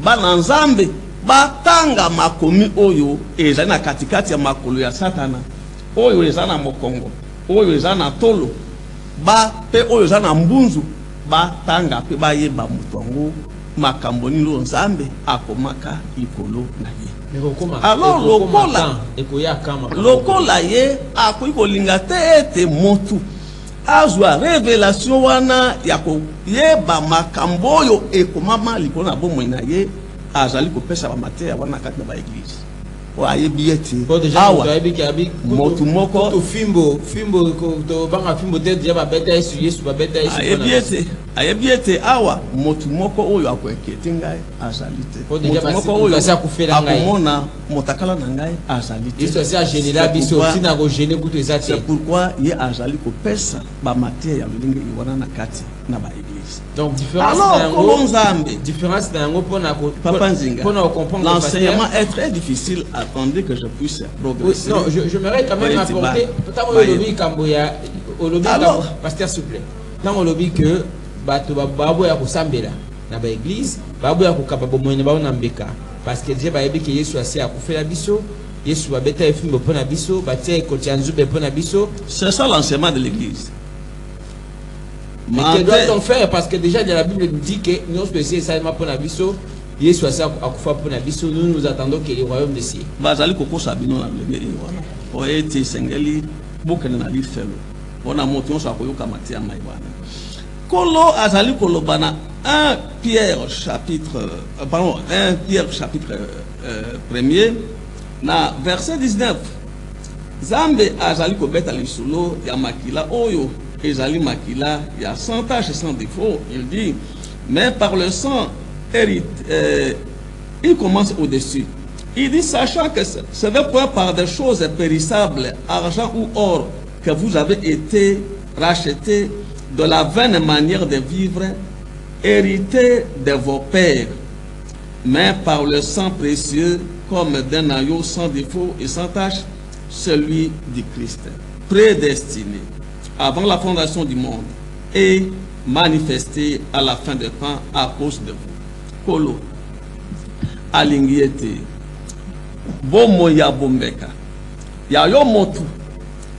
bana Nzambe batanga makomi oyo ezali na katikati ya makolo ya Satana oyo ezali na mokongo oyo ezali na tolo ba pe oyo ezali na mbunzu batanga pe bayeba mutu yango makambo nilo Nzambe akomaka likolo na ye. Alors lokola ye akoki kolinga te ete motu azwa révélation wana ya koyeba makambo oyo ekomama likolo na bomoi na ye azali kopesa bamateya wana kati na baeglise ayebi ete awa motu moko to fimbo to banga fimbo te déjà babeta Yesu babeta Yesu ayebi ete awa motu moko oyo akoekete ngai azali te motu moko oyo akomona motakala na ngai azali te Yesu asi agénéla biso tina ko gêner kutu ezate c'est pourquoi ye azali kopesa bamateya ya lolenge iwana na kati na baeglise. Donc différence dans yango pona ko Papa Nzinga pona comprendre l'enseignement est très difficile. Attendez que je puisse progresser. Non, j'aimerais quand même apporter tant au lobby Kamboya au lobby pasteur s'il vous plaît. Tant au lobby que bato babo ya kusambela na ba église babo ya kukaba bomwene ba na mbeka parce que Dieu ba yebi que Yesu asi akufela biso Yesu ba beta efimbo pona biso batia ekotia nzube pona biso. C'est ça l'enseignement de l'église. Mais que doit-on faire parce que déjà dans la Bible dit que nous spécial ça ma pona biso Yesu asi akufa pona biso nous attendons que le royaume de ciel. Bazali kokosa bino na lenge wana. O eti sengeli bokene na lifelo. Ona moto on sa koyoka matia mai wana. Kolo azali kolobana 1 Pierre chapitre 1er na verset 19 Zambe azali kobeta lisolo ya makila oyo ezali makila ya sans tache sans défaut. Il dit mais par le sang il commence au-dessus. Il dit sachant que ce n'est pas par des choses périssables, argent ou or, que vous avez été rachetés de la vaine manière de vivre, hérité de vos pères, mais par le sang précieux, comme d'un agneau sans défaut et sans tache, celui du Christ, prédestiné avant la fondation du monde et manifesté à la fin des temps à cause de vous. Kolo, alingiete, bomo ya bombeka, ya yo motu,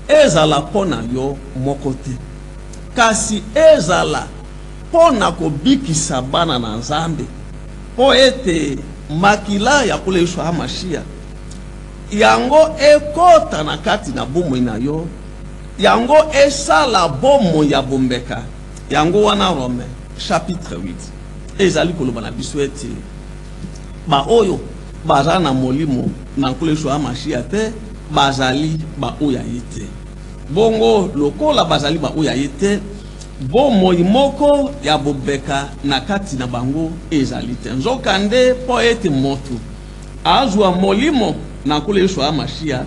ezala pona yo mokote. Kasi ezala pona kobikisa bana na Nzambe po ete makila ya kuleshwa hamashia yango ekota na kati na bomo na yo yango esala bomo ya bombeka yango wana Rome chapitre 8 ezali koloba na biso ete ba oyo baza na molimo na kuleshwa hamashia te bazali ba oya yete bongo lokola bazali ba oya yete bomo moko ya bobeka na kati na bango ezali te nzokande po ete motu azwa molimo na kuleshwa mashia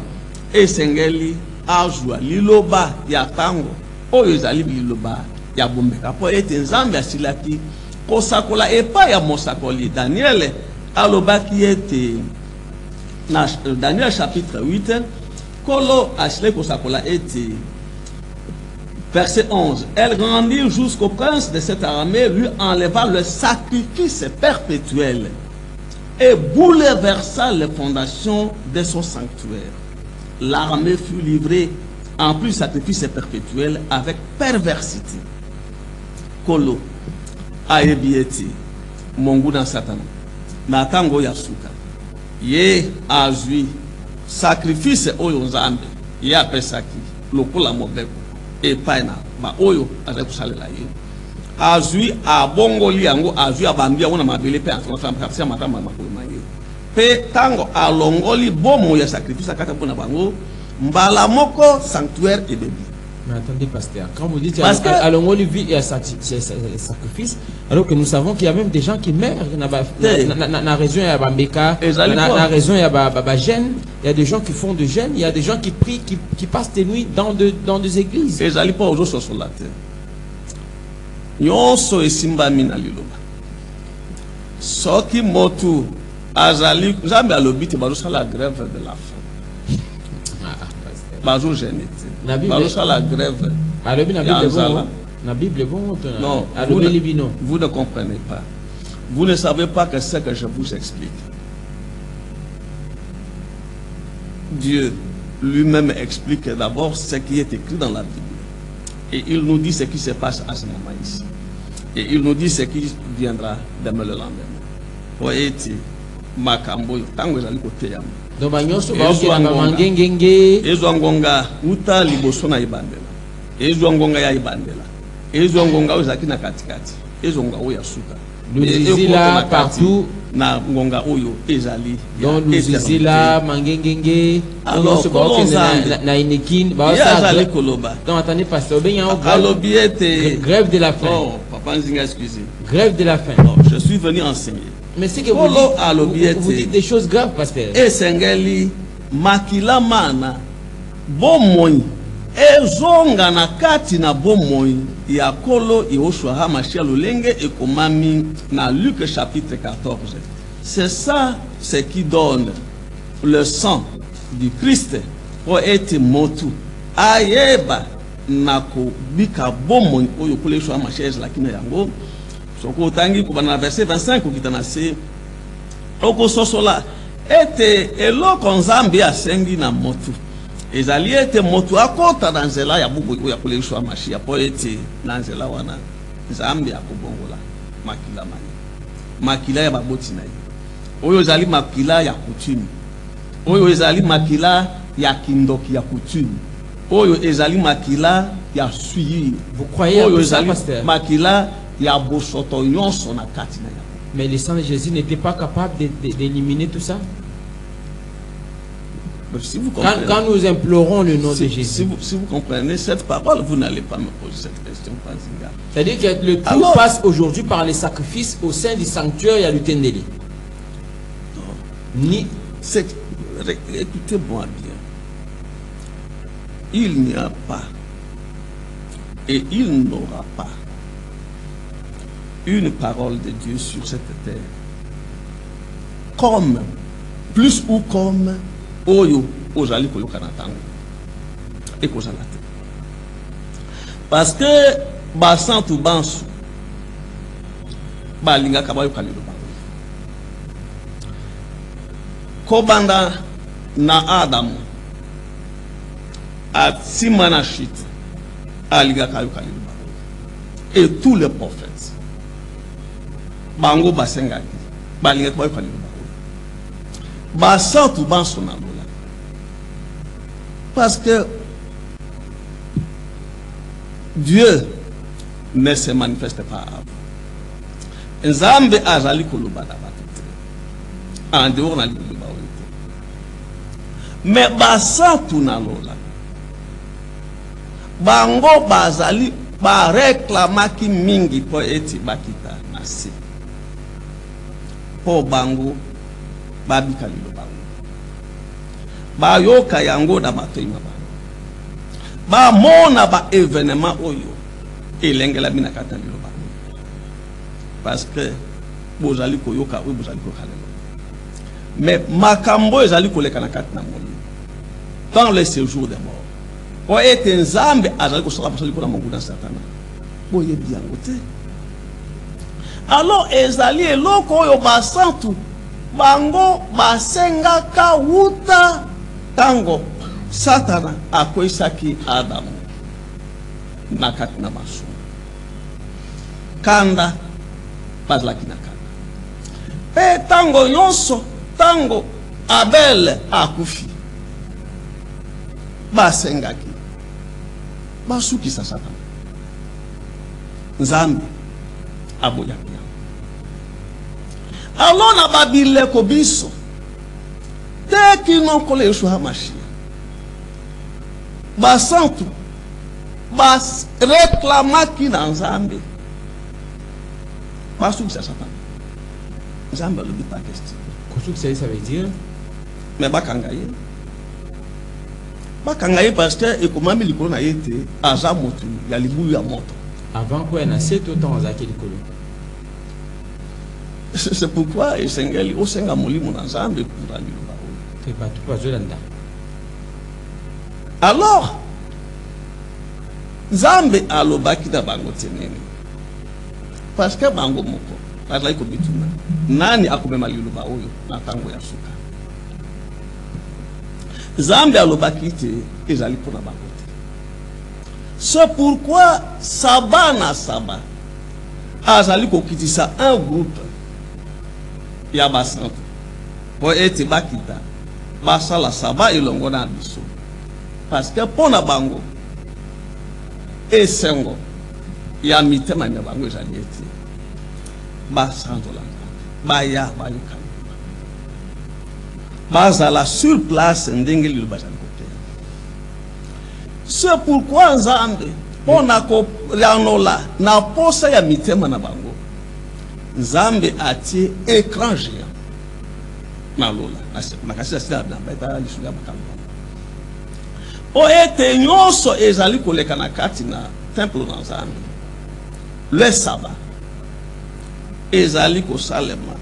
esengeli azwa liloba ya tango oyo ezali liloba ya bombeka po ete Nzambe asilaki kosakola epa ya mosakoli Daniel alobaki ete na Daniel chapitre 8 kolo asile kosakola ete verset 11 elle grandit jusqu'au prince de cette armée lui enleva le sacrifice perpétuel et bouleversa les fondations de son sanctuaire. L'armée fut livrée en plus sacrifice perpétuel avec perversité. Kolo ayebieti mongu na satana na tango ya suka ye azui sacrifice oyo nzambe ye apesaki lokola mobeko epaina ba oyo aza kusalela ye azui abongoli yango azui abambia wana mabele pe anfampa matamba makoloma ye pe tango alongoli bomo ya sacrifice akata pona bango mbala moko sanctuaire et bébé. Mais attendez, pasteur, quand vous dites à l'ongoli vie et à sacrifice, alors que nous savons qu'il y a même des gens qui meurent, na raison ya bambeka, na raison ya gêne, il y a des gens qui font de gêne, il y a des gens qui prient, qui passent des nuits dans des églises. Et j'allais pas aux autres sur la terre. Nyonso esimba mina liloba. Soki motu azali, jamais à l'obit, bazo la grève de la faim. Bazo gêné. Bazo la grève. La Bible est bon. Non, vous ne comprenez pas. Vous ne savez pas que c'est que je vous explique. Dieu lui-même explique d'abord ce qui est écrit dans la Bible. Et il nous dit ce qui se passe à ce moment ici. Et il nous dit ce qui viendra demain le lendemain. Poeti makambo tango ezali koteyama. Donc banyoso baokela mangengenge ezwangonga uta liboso na ibandela. Ezwangonga ya ibandela. Ezwangonga ozaki na katikati. Ezwangonga oya suka. Nous là partout na ngonga oyo ezali. Donc nous là mangengenge alors na inekin ba ezali koloba. Donc attendez pasteur ben grève de la faim. Oh papa nzinga excusez. Grève de la faim. Non, je suis venu enseigner. Mais c'est que vous dites des choses graves, pasteur. Et sengeli makila mana bomoi ezonga na kati na bomoi ya kolo Yoshua Hamashia Lolenge ekomami na Luc chapitre 14. C'est ça ce qui donne le sang du Christ pour être motu ayeba nako bika bomoi oyo kolo Yoshua Hamashia lakina yango. Soko tangi kubana verset 25 kukitanase oko sosola ete eloko nzambe asengi na motu ezali ete motu akota na nzela ya bubu ya kuleshwa mashia po ete na nzela wana nzambe akobongola makila mani makila ya baboti na ye oyo ezali makila ya coutume oyo ezali makila ya kindoki ya coutume oyo ezali makila ya suivi. Vous croyez oyo ça, pasteur? Makila ya bosoto nyonso na kati na ya. Mais le sang de Jésus n'était pas capable d'éliminer tout ça. Si vous quand nous implorons le nom de Jésus. Si vous comprenez cette parole, vous n'allez pas me poser cette question. C'est-à-dire que le tout passe aujourd'hui par les sacrifices au sein du sanctuaire et à l'Utendeli. Écoutez-moi bien. Il n'y a pas et il n'aura pas une parole de Dieu sur cette terre comme plus ou comme oyo ozali koloka na tango et kozala te parce que basantu bansu balinga kabayoka lelo kobanda na Adamu atima na shit alinga kayoka lelo et tous les prophètes bango basengaki balinga kabayoka lelo basantu bansu na lola parce que Dieu ne se manifeste pas avant. Nzambe azali koloba na bato en dehors na liloba oyo mais basantu na lola bango bazali ba réclamaki mingi po eti bakita na se po bango babika liloba ba yoka yango na bato ima ba mona ba événement oyo elengela bina kata liloba parce que bozali koyoka oyo bozali kokalelo mais makambo ezali koleka na kata na moli dans le séjour des morts o ete nzambe azali kosala basali ko na mongu na satana boye biango te alors ezali eloko oyo basantu bango basengaka wuta tango satana akwesaki Adamu na kati na maso kanda bazalaki na kanda. Pe tango nyonso tango Abel akufi basengaki basukisa Satana. Nzambe aboyaki. Alors na babile ko biso teki nokole Yeshua Mashiach basantu bas reclamaki na Nzambe basukisa Satana. Nzambe le pas question. Construction, ça veut dire mais bakangaye parce que ekomami likolo na yete aza motu ya libulu ya moto. Avant quoi na 7 autant azaki likolo. C'est pourquoi esengeli osenga molimo na Nzambe pour aliloba. Et pas tout pas jolanda. Alors Nzambe alobaki na bango tenene parce que bango moko bazali ko bituna nani akomema liloba oyo na tango ya suka. Nzambe alobaki te ezali pona bango te. C'est pourquoi Saba na Saba azali ko kitisa un groupe ya basantu po ete bakita basala Saba elongo na biso parce que pona bango esengo ya mitema na bango ezali ete basanzola baya bayuka bazala sur place ndenge liloba za côté. C'est pourquoi Nzambe pona ko lanola na posa ya mitema na bango Nzambe atie écran géant na lola na kasi sila na beta lisuya bakamba o ete nyonso ezali koleka na kati na temple na Nzambe le Sabbat ezali ko salema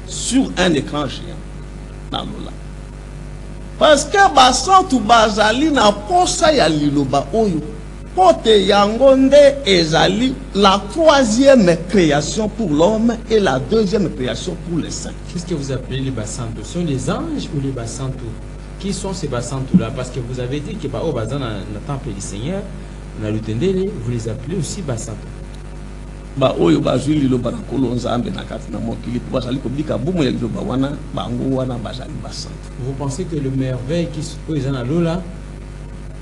sur un écran géant na lola parce que basantu bazali na posa ya liloba oyo pote yango nde ezali la troisième création pour l'homme et la deuxième création pour les saints. Qu'est-ce que vous appelez les basantu? Ce sont les anges ou les basantu? Qui sont ces basantu là? Parce que vous avez dit que au bazan dans le temple du Seigneur, on a le tendele, vous les appelez aussi basantu. Ba oyo bazwi liloba na kolo Nzambe na kati na mokili po bazali ko bika bumu ya liloba wana bango wana bazali basantu. Vous pensez que le merveille qui est dans lola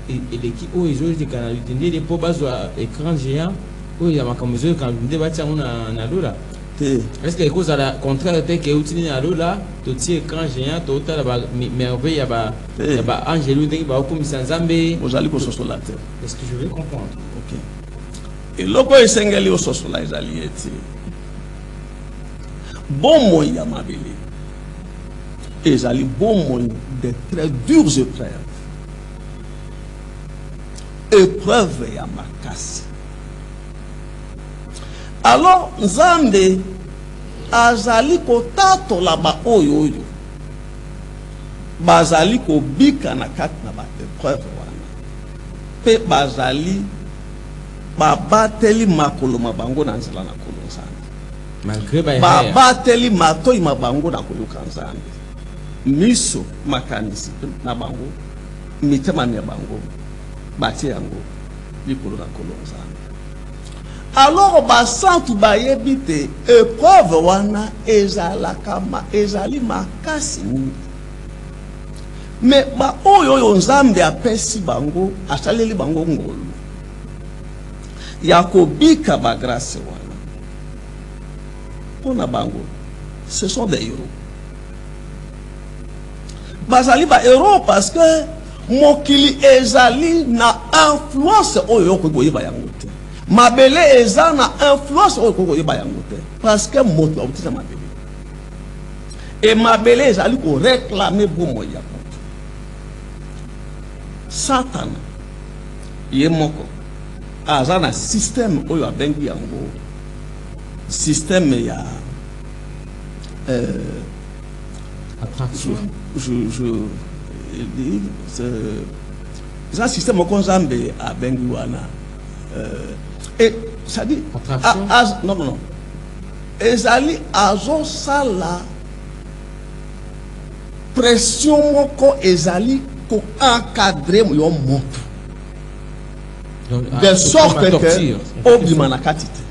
et l'équipe où ils ont été canalisés des pour basoa écran géant où il y a ma camisole quand vous débattez on a lola. Est-ce que les causes à la contraire était que utilisé à lola tout ces écran géant total la merveille ya ba angelo ndenge ba comme Nzambe bazali ko sosola te. Est-ce que je vais comprendre? OK. Et loko esengeli o sosola ezali ete bon ya mabele ezali bon de très dures épreuve ya makasi. Alors Nzambe azali kotato la ba oyo bazali ko bika na kati na ba épreuve wana pe bazali babateli makolo mabango na nzela na kolo Nzambe malgré babateli matoi mabango na koyoka Nzambe miso makanisi na bango mitema na bango batie yango likolo na kolo Nzambe. Alors basantu bayebi te épreuve wana ezali makasi mais ba oyo Nzambe apesi bango asaleli bango ngolo yakobika ba grâce wana pona bango ce sont des héros. Bazali ba héros parce que mokili ezali na influence oyo ko boyeba yango te. Mabele eza na influence oyo ko boyeba yango te parce que moto autisa mabele. Et mabele ezali ko réclamer bomo ya moto. Satan ye moko aza na système oyo abengi yango système ya attraction. C'est un système au Nzambe à Benguana. Et ça dit, non. Ezali azo sala pression moko ezali ko encadrer yo moto. De sorte que obima na katite.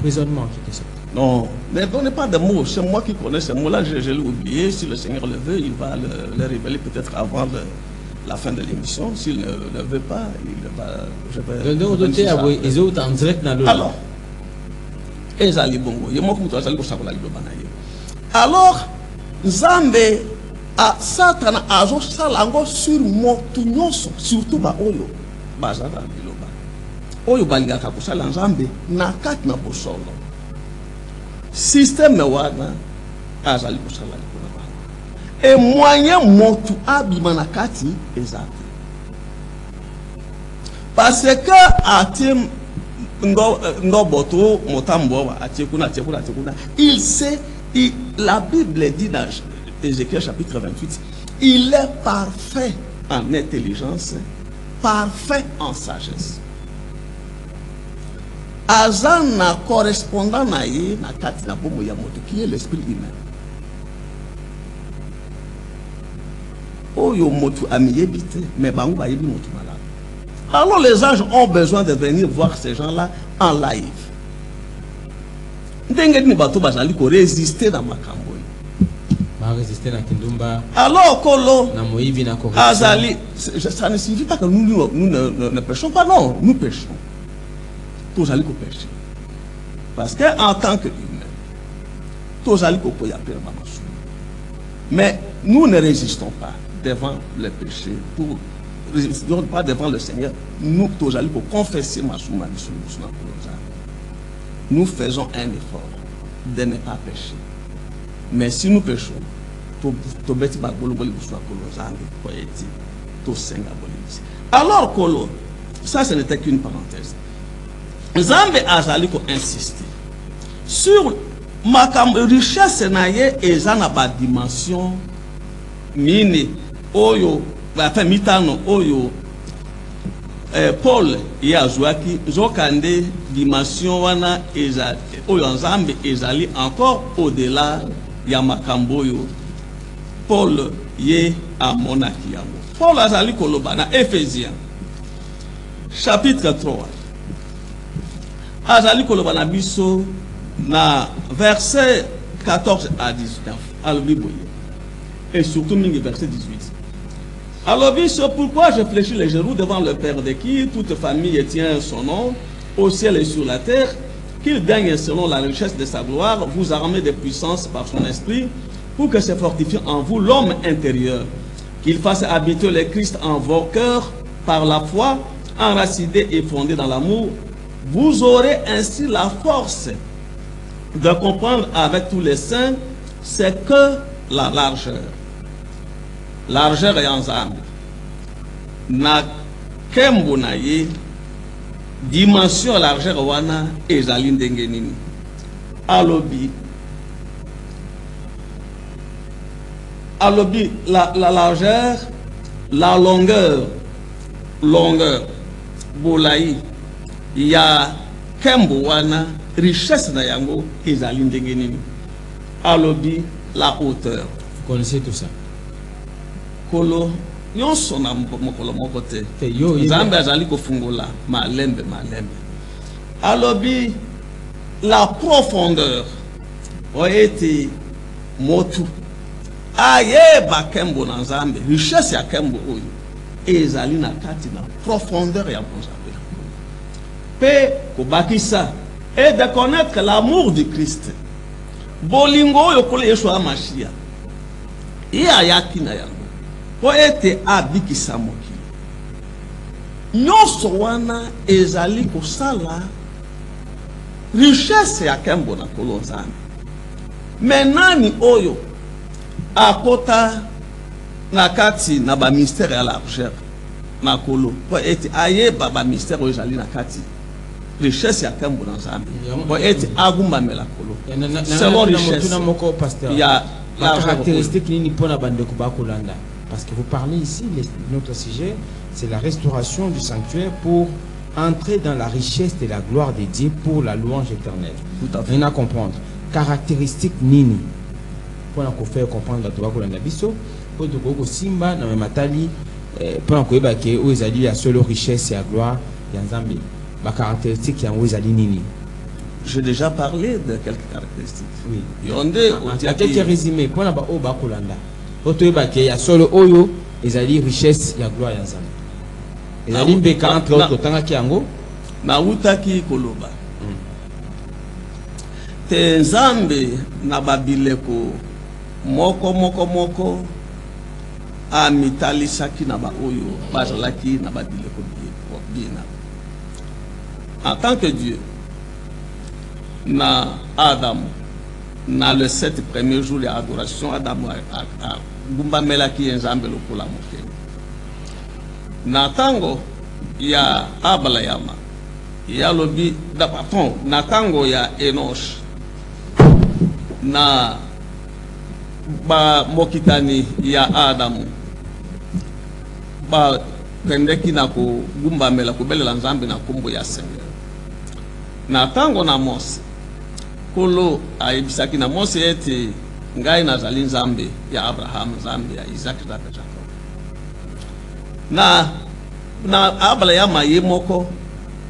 Emprisonnement, quelque sorte. Non, ne donnez pas de mots. C'est moi qui connais ces mots-là, je l'ai oublié. Si le Seigneur le veut, il va le révéler peut-être avant la fin de l'émission. S'il ne le veut pas, il va. Je vais. Alors, Ezali Bongo, alors, Nzambe a Satana azo salango sur motu nyonso, surtout ba oyo bazala biloba. Oyo balingaka kusala Nzambe na kati na bosolo. Système wana azali kusala likona. Et moyen motu abima na kati ezate. Parce que atim ngoboto motambo atikuna. Il sait, la Bible dit dans Ézéchiel chapitre 28, il est parfait en intelligence, parfait en sagesse. Azana correspondant na ye na kati na bomo ya moto qui est l'esprit humain. Oyo motu amiyebite mais bangu ba yebi motu malade. Alors les anges ont besoin de venir voir ces gens-là en live. Ndenge ni bato bazali ko résister dans makambo. Ba résister na kindumba. Alors kolo na moibi na correction. Azali, ça ne signifie pas que nous ne péchons pas, non, nous péchons. Tous allons pécher. Parce qu'en tant qu'humain, tous allons pécher. Mais nous ne résistons pas devant le péché, pas devant le Seigneur. Nous tous allons confesser ma souma. Nous faisons un effort de ne pas pécher. Mais si nous péchons, alors Kolo, ça ce n'était qu'une parenthèse. Nzambe azali ko insister sur ma richesse naye ezana ba dimension mine oyo enfin mitano oyo Paul ya azwaki zokande dimension wana ezali oyo Nzambe ezali encore au-delà ya makambo yo Paul ye amonaki yango. Paul azali koloba na Ephésiens chapitre 3 azali koloba na biso na verset 14 à 19 alobi boye et surtout mingi verset 18 alobi biso pourquoi je fléchis les genoux devant le Père de qui toute famille tient son nom au ciel et sur la terre, qu'il gagne selon la richesse de sa gloire, vous armez de puissance par son esprit, pour que se fortifie en vous l'homme intérieur, qu'il fasse habiter le Christ en vos cœurs par la foi, enraciné et fondé dans l'amour. Vous aurez ainsi la force de comprendre avec tous les saints ce que la largeur. Largeur et ensemble. Na kembo na ye dimension largeur wana ezali ndenge nini. Alobi la largeur, la longueur, bolayi ya kembo wana richesse na yango ezali ndenge nini. Alobi la hauteur. Vous connaissez tout ça. Kolo nyonso na mokolo moko te. Nzambe azali kofungola malembe. Alobi la profondeur oete motu ayeba kembo na Nzambe richesse ya kembo oyo ezali na kati na profondeur ya Nzambe pe kobakisa et de connaître l'amour du Christ bolingo oyo kole Yesu amashia iya yaki na yango po ete abikisa mokili nyonso wana ezali kosala richesse ya kembo na kolo Nzambe. Menani oyo akota na kati na ba mystère ya largeur na kolo po ete ayeba ba mystère oyo ezali na kati richesse ya kembo na Nzambe po ete agumbamela kolo selon richesse ya la caractéristique nini pona bandeko bakolanda. Parce que vous parlez ici, notre sujet, c'est la restauration du sanctuaire pour entrer dans la richesse et la gloire de Dieu pour la louange éternelle. Tout à fait. Rien à comprendre. Caractéristique nini pour nous faire comprendre la Torah kolanda biso, pour nous simba na matali pour nous koyeba ke o ezali ya seule richesse et la gloire ya Nzambe. Ba caractéristique ya o ezali nini. j'ai déjà parlé de quelques caractéristiques. Oui. Yonde, a quelques résumés. Pour la bas Bakulanda. Oto Bake, ya solo Oyo, ezali richesse ya gloire ya Nzambe. Ezali mbeka entre autres tanga kiango. Na utaki koloba. Te Nzambe na babileko moko amitalisaki na ba Oyo bazalaki na babileko bina. En tant que Dieu, na Adam, na le 7 premiers jours d'adoration, Adam a gumba melaki Nzambe lokola moke. Na tango ya Abraham, ya lobi da pardon, na tango ya Enoch, na ba mokitani ya Adam, ba pendeki na ko gumba mela ko belela Nzambe na kombo ya Seigneur. Na tango na Mose, kolo aibisaki na Mose ete ngai nazali Nzambe ya Abraham, Nzambe ya Isaac, Nzambe ya Jacob. Na Abraham ye moko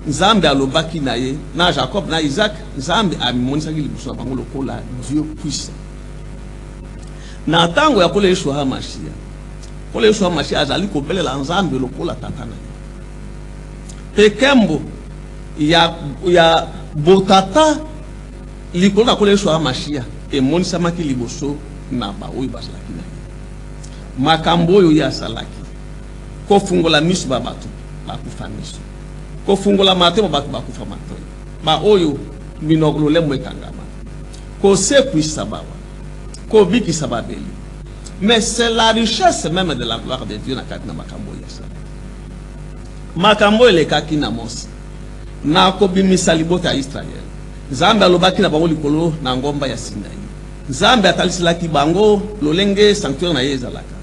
Nzambe alobaki na ye, na Jacob na Isaac, Nzambe amimonisaki libuso na bango lokola Dieu puissant. Na tango ya kolo Yeshua HaMashiach, kolo Yeshua HaMashiach azali kobelela Nzambe lokola tata na ye. Pekembo ya botata likolo na kolo Yeshua HaMashiach emonisamaki liboso na ba oyo bazalaki na ye. Makambo oyo ya salaki kofungola miso ba bato bakufa miso, kofungola matemo bato bakufa matemo, ba oyo minokolo lemo ekangama, kosekwisa bawa, kobikisa babeli. Mais c'est la richesse même de la gloire de Dieu na kati na makambo ya salaki. Makambo elekaki na Mose na kobimisa libota ya Israel. Nzambe alobaki na bango likolo na ngomba ya Sinai. Nzambe atalisilaki bango lolenge sanctuaire na ye ezalaka.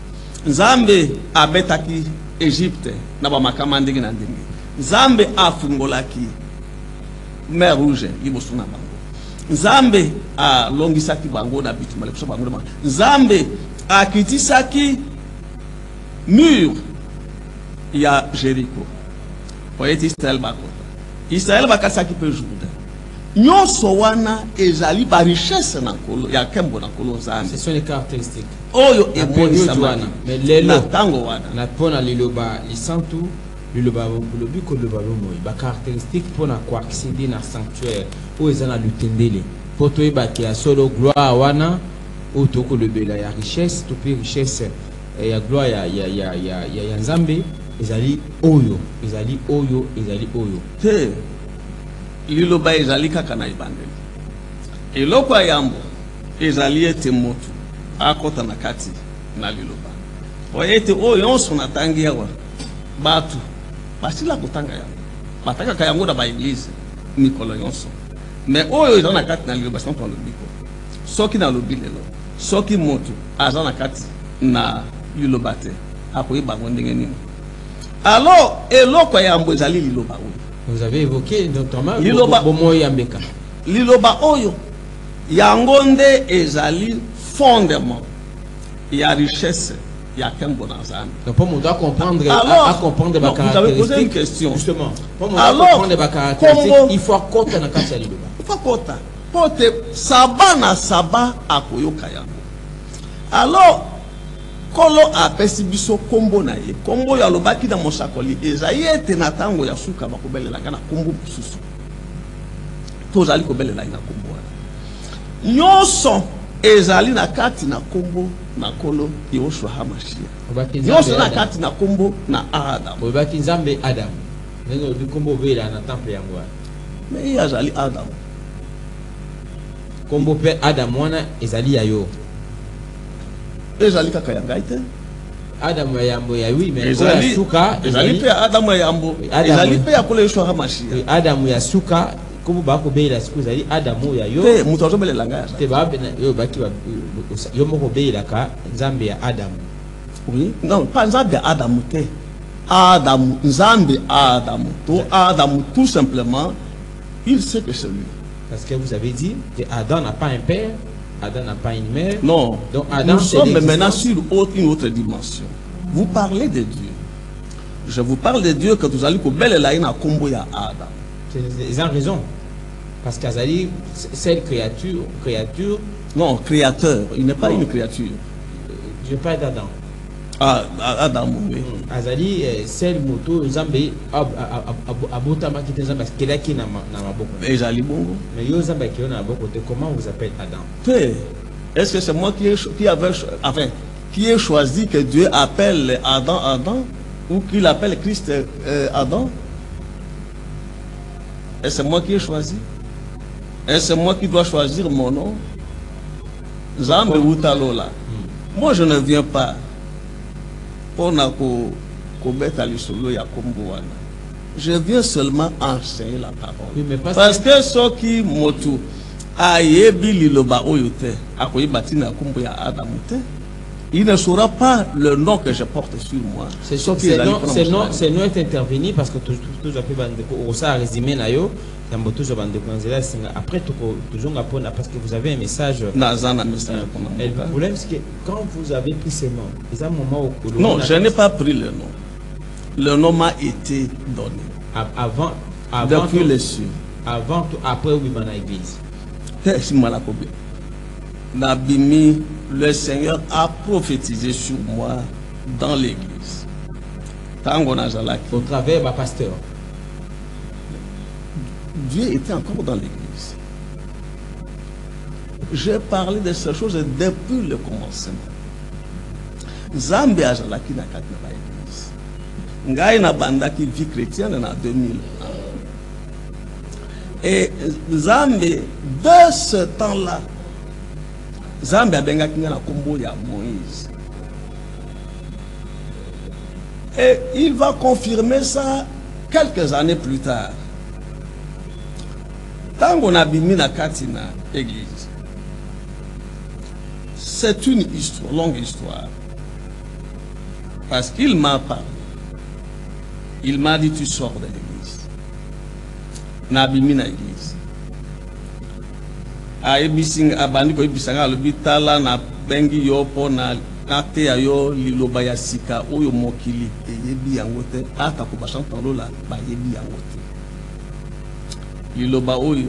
Nzambe abetaki Egypte na ba makama ndenge na ndenge. Nzambe afungolaki mer rouge liboso na bango. Nzambe alongisaki bango na bitumba liboso bango na bango. Nzambe akitisaki mur ya Jericho. Oyeti Israel bakota. Israel bakasaki pe Juda. Nyonso wana ezali ba richesse na kolo ya kembo na kolo Nzambe. Ce sont les caractéristiques. Oyo emoni samana. Mais lelo na tango wana. Na pona liloba lisantu liloba lobi ko loba lomoyi ba caractéristique pona ko accéder na sanctuaire o ezana lutendele. Poto ebaki ya solo gloire wana o toko lobela ya richesse to pe richesse ya gloire ya Nzambe ezali oyo te liloba ezali kaka na ebandeli. Eloko ya yambo ezali ete motu akota na kati na liloba. Oyete oyo nyonso na tangi yawa batu basila kotanga yango bataka ka yango na ba église mikolo nyonso. Mais oyo ezana kati na liloba sans prendre biko. Soki na lobi lelo, soki motu azana kati na liloba te akoyeba ndenge nini. Alors, eloko ya yambo ezali liloba oyo. Vous avez évoqué notamment liloba bomoyi ya mbeka. Liloba oyo yango nde ezali fondement ya richesse ya kembo na Nzambe. Donc pour moi comprendre alors, à comprendre ba caractéristiques. Vous avez posé une question. Justement. Pour moi comprendre ba caractéristiques, il faut akota na kati ya liloba. Il faut kota. Pote saba na saba akoyoka yango. Alors kolo apesi biso kombo na ye. Kombo ya lobaki na mosakoli ezali ete na tango ya suka bakobelela na kombo mususu. Tozali kobelela na kombo wana. Nyonso ezali na kati na kombo na kolo Yeshua HaMashiach. Nyonso na kati na kombo na Adam. Obaki Nzambe Adam. Neno bi kombo bela na temple yango wana. Mais yazali Adam. Kombo pe Adam wana ezali ya yo. Ezali kaka ya ngai te. Adam ya yambo ya oui mais ezali suka ezali pe Adam ya yambo ezali pe ya kolo Yeshua HaMashiach. Adam ya suka komo ba ko beela siku ezali Adam ya yo te mutu azobelela ngai te ba be yo baki ba yo moko beela ka Nzambe ya Adam. Oui, non pas Nzambe ya Adam te. Adam, Nzambe Adam. To Adam tout simplement il sait que c'est lui. Parce que vous avez dit que Adam n'a pas un père, Adam n'a pas une mère. Non. Donc Adam, nous sommes maintenant sur une autre dimension. Vous parlez de Dieu. Je vous parle de Dieu que vous allez que belle la ina kombo ya Adam. Ils ont raison. Parce qu'Azali, cette créature. Non, créateur. Il n'est pas une créature. Je parle d'Adam. Ah, Adam, oui. Azali, celle moto, Nzambe, abotama qui Nzambe, parce qu'il a qui n'a pas beaucoup. Mais Zali Bongo. Mais yo Nzambe qui n'a pas beaucoup. Comment vous appelez Adam? Est-ce que c'est moi qui ai choisi que Dieu appelle Adam Adam ou qu'il appelle Christ Adam? Est-ce que c'est moi qui ai choisi? Est-ce que c'est moi qui dois choisir mon nom? Zambe Utalola. Moi je ne viens pas pour je viens seulement enseigner la parole. Oui, mais parce que ce qui motu ayebi liloba oyote akoyibati na kumbu ya Adam te, il ne saura pas le nom que je porte sur moi. C'est nous est intervenu parce que tout a pu ça résumé na yo après toujours parce que vous avez un message. Le problème c'est que quand vous avez pris ce nom, il y a un moment où non, je n'ai pas pris le nom. Le nom m'a été donné. Avant depuis les cieux. Avant après oui dans l'église. Nabimi, le Seigneur a prophétisé sur moi dans l'église. Au travers du pasteur. Dieu était encore dans l'église. J'ai parlé de ces choses depuis le commencement. Zambe azalaki na kati na l'église. Ngai na bandaki vie chrétienne en 2001. Et Zambe, de ce temps-là, Zambe abengaki na kombo ya Moïse. Et il va confirmer ça quelques années plus tard. Tant qu'on a bimi na katina église, c'est une histoire, longue histoire. Parce qu'il m'a parlé. Il m'a dit tu sors de l'église. Na bimi na église. Aebising abandi ko ibisanga lobitala na bengi yo pona te yo liloba ya sika oyo mokili eyebi yango te ata ko bashantalola ba yebi yango te. Liloba oyo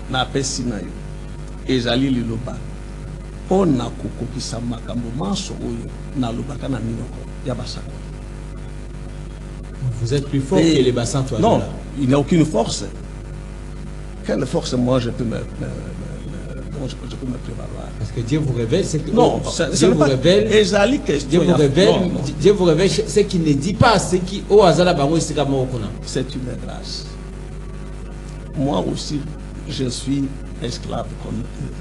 na pesi na yo ezali liloba pona kokokisa makambo maso oyo na lobaka na minoko ya basako. Vous êtes plus fort que les bassins toi. Non, il n'y a aucune force. Quelle force moi je peux me prévaloir? Parce que Dieu vous révèle ce que non, Dieu vous révèle. Dieu vous révèle ce qui ne dit pas ce qui au hasard bango isika mokona. C'est une grâce. Moi aussi, je suis esclave comme eux.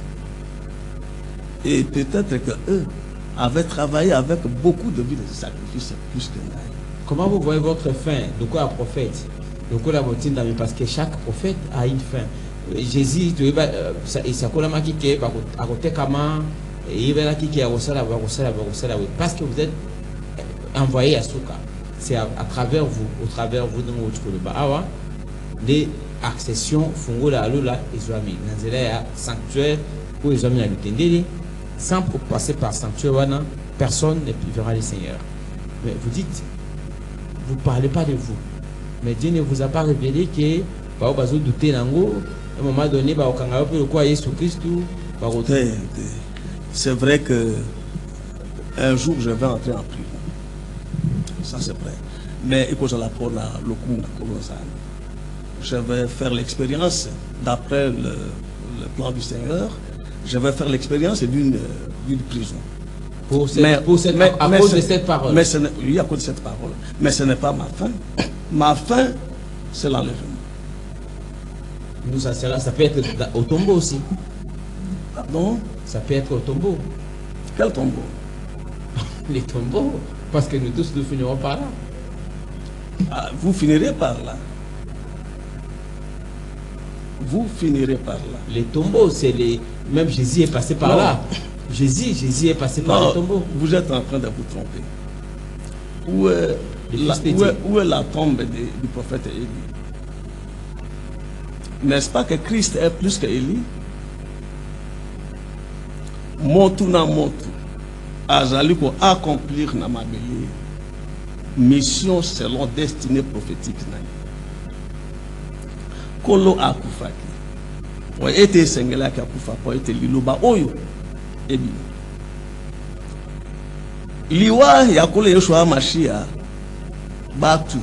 Et peut-être que eux avaient travaillé avec beaucoup de vies de sacrifices plus que moi. Comment vous voyez votre fin? De quoi un prophète? De quoi la montine d'ami? Parce que chaque prophète a une fin. Jésus, tu vois, il s'est collé à qui est à côté comment il va là qui est à Rosala, parce que vous êtes envoyé à Souka. C'est à travers vous, dans votre bas, des accessions fungo la lula islamique. Dans un sanctuaire où ils ont mis la lutte sans passer par sanctuaire, personne ne verra le Seigneur. Mais vous dites, vous ne parlez pas de vous. Mais Dieu ne vous a pas révélé que par exemple douter nango à un moment donné ba okanga pe quoi Jésus Christ ba roter. C'est vrai que un jour je vais entrer en prison. Ça c'est vrai. Mais il faut que je la prenne le coup je vais faire l'expérience d'après le plan du Seigneur. Je vais faire l'expérience d'une prison. À cause de cette parole. Oui, à cause de cette parole. Mais ce n'est pas ma fin. Ma fin, c'est l'enlèvement. Nous, ça peut être au tombeau aussi. Pardon? Ça peut être au tombeau. Quel tombeau? Les tombeaux. Parce que nous tous, nous finirons par là. Ah, vous finirez par là. Vous finirez par là. Les tombeaux, c'est les... Même Jésus est passé par là. Jésus est passé par le tombeau. Vous êtes en train de vous tromper. Où est la tombe du prophète Élie? N'est-ce pas que Christ est plus que Élie? Motu na motu. Azali ko accomplir na mabeli. Mission selon destinée prophétique. Kolo akufaki. Ouais, était sengela qui a kufa pour être liloba oyo ebi. Liwa ya kole Yoshua Mashia batu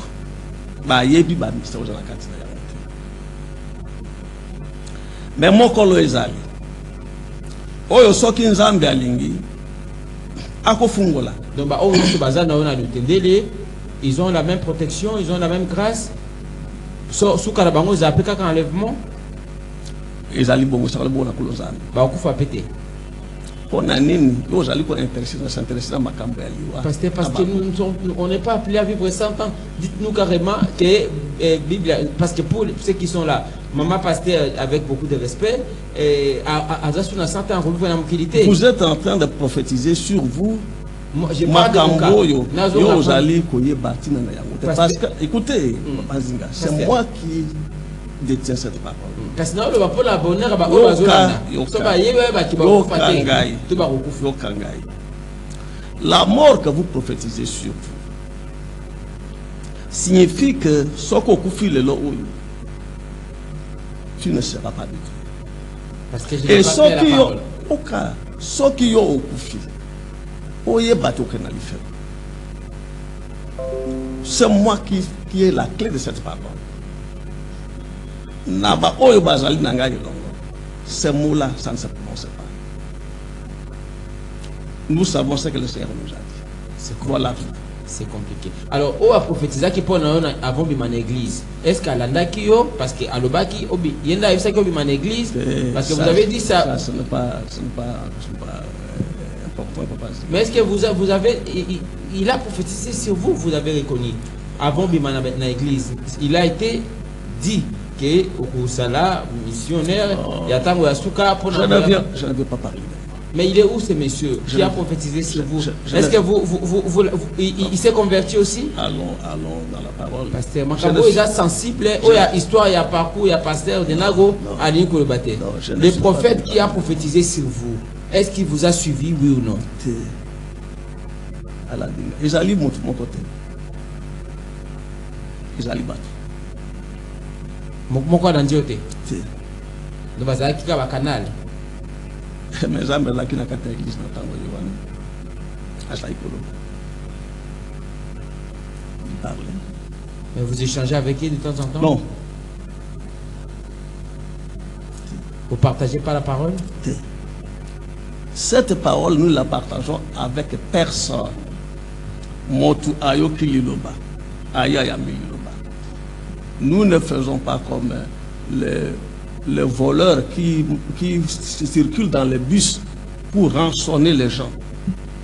ba yebi ba ministère de la katina ya monte. Mais mokolo ezali. Oyo soki nzambe alingi akofungola. Donc bah oyo so bazana on a lutendele, ils ont la même protection, ils ont la même grâce. Sous Karabango ils appellent qu'un enlèvement. Ezali bongo sakala bona kolozana. Ba okufa pété. Pona nini yo zali ko s'intéresser dans makambo ya liwa. Parce que on n'est pas appelé à vivre 100 ans. Dites-nous carrément que Bible, parce que pour ceux qui sont là, maman pasteur avec beaucoup de respect, à 100 ans vous êtes en train de prophétiser sur vous. Moi, j'ai pas makambo yo zali ko yebati na yango. Parce que écoutez, Mazinga, c'est moi qui détient cette parole. Parce que le pour la bonheur ba la mort que vous prophétisez sur vous signifie que soko kufi le lo tu ne seras pas du tout. Parce que et soki yo oka soki yo okufi oye bato kenali fait. C'est moi qui est la clé de cette parole. Naba oyo bazali nanga yolongo. Ces mots-là, ça ne se prononce pas. Nous savons ce que le Seigneur nous a dit. C'est voilà. C'est compliqué. Alors, on a prophétisé qui pour nous avant de mon église. Est-ce qu'à l'andaki yo parce que à l'obaki obi yenda il sait que mon église parce que vous avez dit ça. Ce n'est pas important, papa. Mais est-ce que vous avez il a prophétisé sur vous, vous avez reconnu avant de mon église. Il a été dit que au Sala missionnaire il y a tant de souka pour je ne veux pas parler. Mais il est où ce monsieur qui a prophétisé sur vous? Est-ce que il s'est converti aussi? Allons dans la parole. Pasteur, Makambo est sensible. Il y a histoire, il y a parcours, il y a pasteur de Nago à l'Inkolobate. Le prophète qui a prophétisé sur vous, est-ce qu'il vous a suivi, oui ou non? Ils allaient mon côté. Ils allaient battre. Mon quoi dans Dieu? Donc, vous avez un canal. Mais jamais là qui n'a qu'à l'église n'a pas envoyé one. Il parle. Mais vous échangez avec eux de temps en temps? Non. Vous partagez pas la parole? Cette parole, nous la partageons avec personne. Motu ayo kililoba. Aya yamiloba. Nous ne faisons pas comme les voleurs qui circulent dans les bus pour rançonner les gens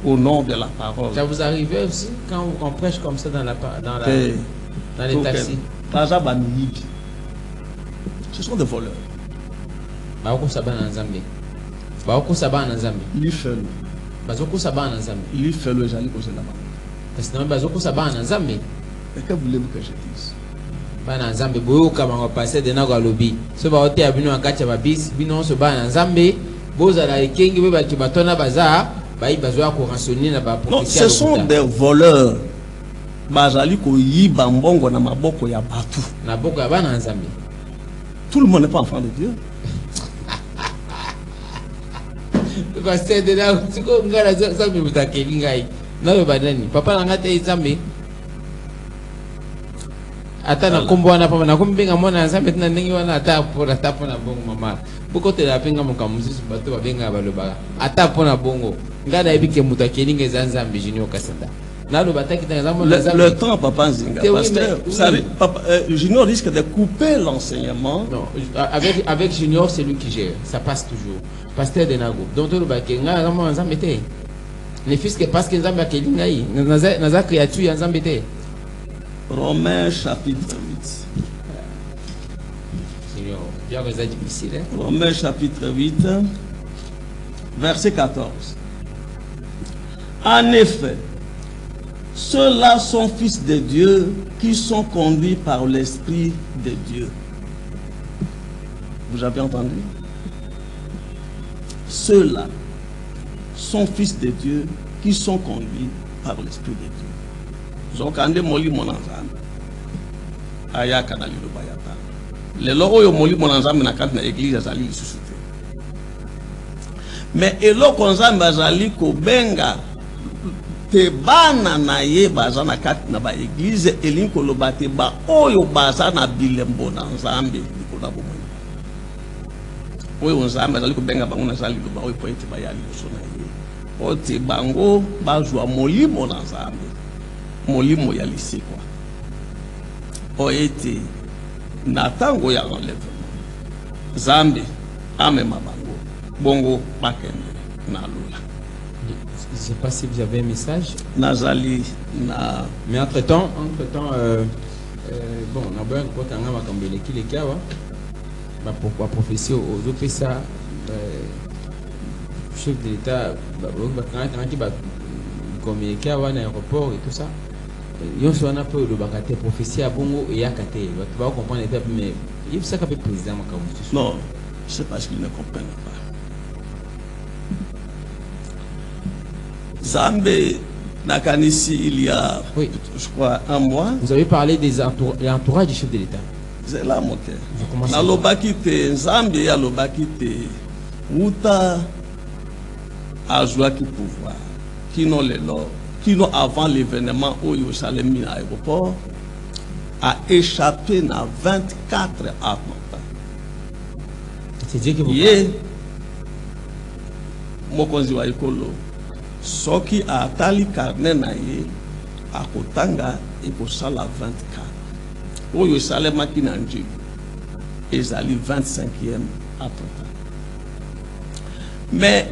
au nom de la parole. Ça vous arrive aussi quand on prêche comme ça dans les taxis? Ce sont des voleurs. Il fait le jali cause là-bas. Parce que que voulez-vous que je dise? Bana nzambe boyoka bango passer de na galobi so ba ote abino akati ba bis bino so bana nzambe bozala ekengi be baki batona baza bayi bazwa ko rançonner na ba non, ce sont des voleurs. Bazali ko yiba mbongo na maboko ya batu. Na boko ya bana nzambe. Tout le monde n'est pas enfant de Dieu. Pasteur de na siko ngara nzambe mutakeli ngai. Na be badani papa na ngate nzambe. Ata na kombo wana papa na kombenga mona nzambe tena ndenge wana ata pona bongo mama boko te la penga mokamusu bato babenga baloba ata pona bongo ngana ebike mutakelinga nzambe Junior Kasanda na lo bataki tanga nzambe le temps papa Nzinga parce que vous savez papa Junior risque de couper l'enseignement. Non, avec Junior c'est lui qui gère, ça passe toujours. Pasteur de Nago donc lo bakenga nzambe te ne fils que parce que nzambe akelinga yi naza créature nzambe te. Romains chapitre 8. Romains chapitre 8, verset 14. En effet, ceux-là sont fils de Dieu qui sont conduits par l'Esprit de Dieu. Vous avez entendu? Ceux-là sont fils de Dieu qui sont conduits par l'Esprit de Dieu. Zokande moli monanzana aya kanali lo bayata le lo oyo molimo na nzambe na kati na église azali lisusu te. Mais eloko nzambe azali kobenga te bana na ye baza na kati na ba église elingi koloba te ba oyo baza na bilembo na nzambe likolo bomoi. Oyo nzambe azali kobenga bango na zali loba oyo po ete bayali liboso na ye. Ote bango bazwa molimo na nzambe. Molimo ya lisikwa. Oyo ete na tango ya enlèvement Nzambe amema bango bongo bakende na lula. Je ne sais pas si vous avez un message. Nazali na. Mais entre-temps, bon, on a besoin de quoi quand on va camber qui les cas, pourquoi prophétie aux OPSA, chef de l'État, quand il va communiquer à l'aéroport et tout ça. Il y a un peu de bagate prophétie à Bongo et à Kate. Tu vas comprendre l'étape, mais il faut ça qu'un peu président. Non, c'est parce qu'ils ne comprennent pas. Zambé Nakanisi, il y a, oui, je crois, un mois. Vous avez parlé des entourages du chef de l'État. C'est là mon cœur. Na lobakite Zambé ya lobakite Uta a joué qui pouvoir. Qui n'ont les lois. Qui n'ont avant l'événement au Yerushalem à l'aéroport a échappé dans 24 attentats. C'est Dieu qui vous parle. Mokonzi wa ekolo soki atali carnet na ye akotanga ekosala 24 au Yerushalem qui na Dieu ezali 25e attentat. Mais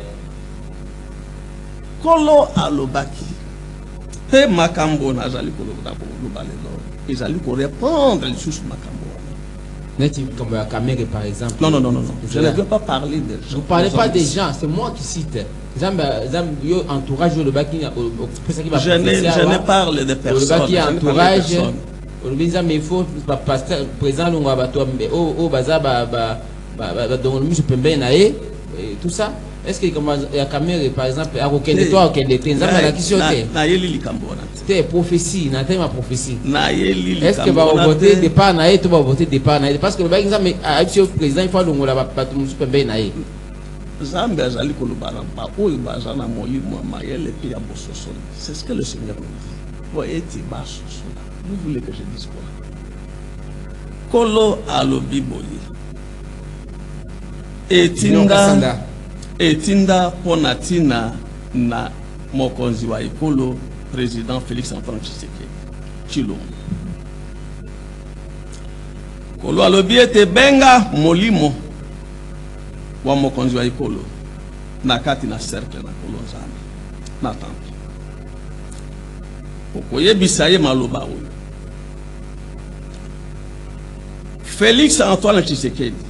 kolo alobaki te makambo nazali koloba lelo ezali ko répondre les sous makambo. Neti comme la caméra par exemple. Non. Je ne veux pas parler des gens. Vous parlez pas des gens, c'est moi qui cite. Yo entourage le baki je ne parle de personnes. Le baki entourage le bizarre mais il faut pasteur présent le bato au baza ba donc le monsieur pembe na et tout ça. Est-ce que comme la caméra par exemple à aucun de toi aucun de tes nzamba la question na yeli likambona c'était prophétie na thème prophétie na yeli likambona. Est-ce que va voter départ na et tout va voter départ na parce que le baki nzamba a président il faut longola ba tout monsieur pembe na et Nzambe azali kolobana ba oyo baza na molimo mayele pe ya bososoli. C'est ce que le Seigneur nous dit. Vous êtes basosola. Vous voulez que je dise quoi? Kolo alobi boye. Etinda ponatina na mokonzi wa ekolo président Félix Antoine Tshisekedi Tshilombo. Kolo alobi ete benga molimo wa mokonzi wa ekolo na kati na cercle na kolo nzambe na temple okoyebisa ye maloba oyo Félix Antoine Tshisekedi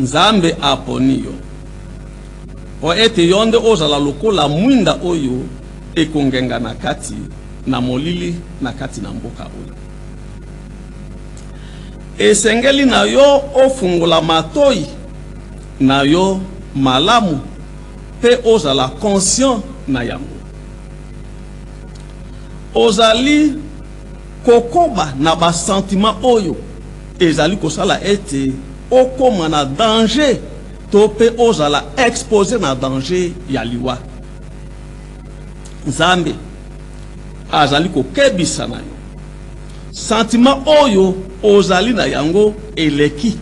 nzambe aponi yo o ete yonde ozala lokola mwinda oyo ekongenga na kati na molili na kati na mboka oyo esengeli na yo ofungula matoi na yo malamu pe ozala conscient na yango ozali kokoba na ba sentiment oyo ezali kosala ete okoma na danger to pe ozala exposé na danger ya liwa Nzambe azali kokebisa na yo sentiment oyo ozali na yango eleki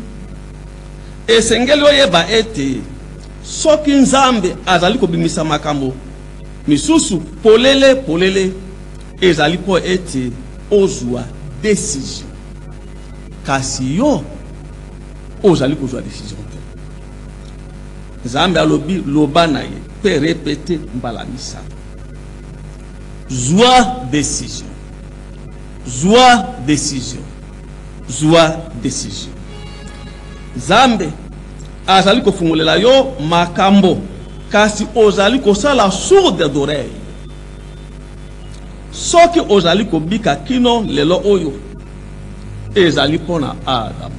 esengeli oyeba ete soki Nzambe azali kobimisa makambo misusu polele ezali po ete ozwa décision kasi yo ozali kozwa décision te. Nzambe alobi loba na ye pe répéter mbala misato zwa décision Nzambe azali kofungolela yo makambo kasi ozali kosala sourde d'oreille soki ozali kobika kino lelo oyo ezali pona Adam.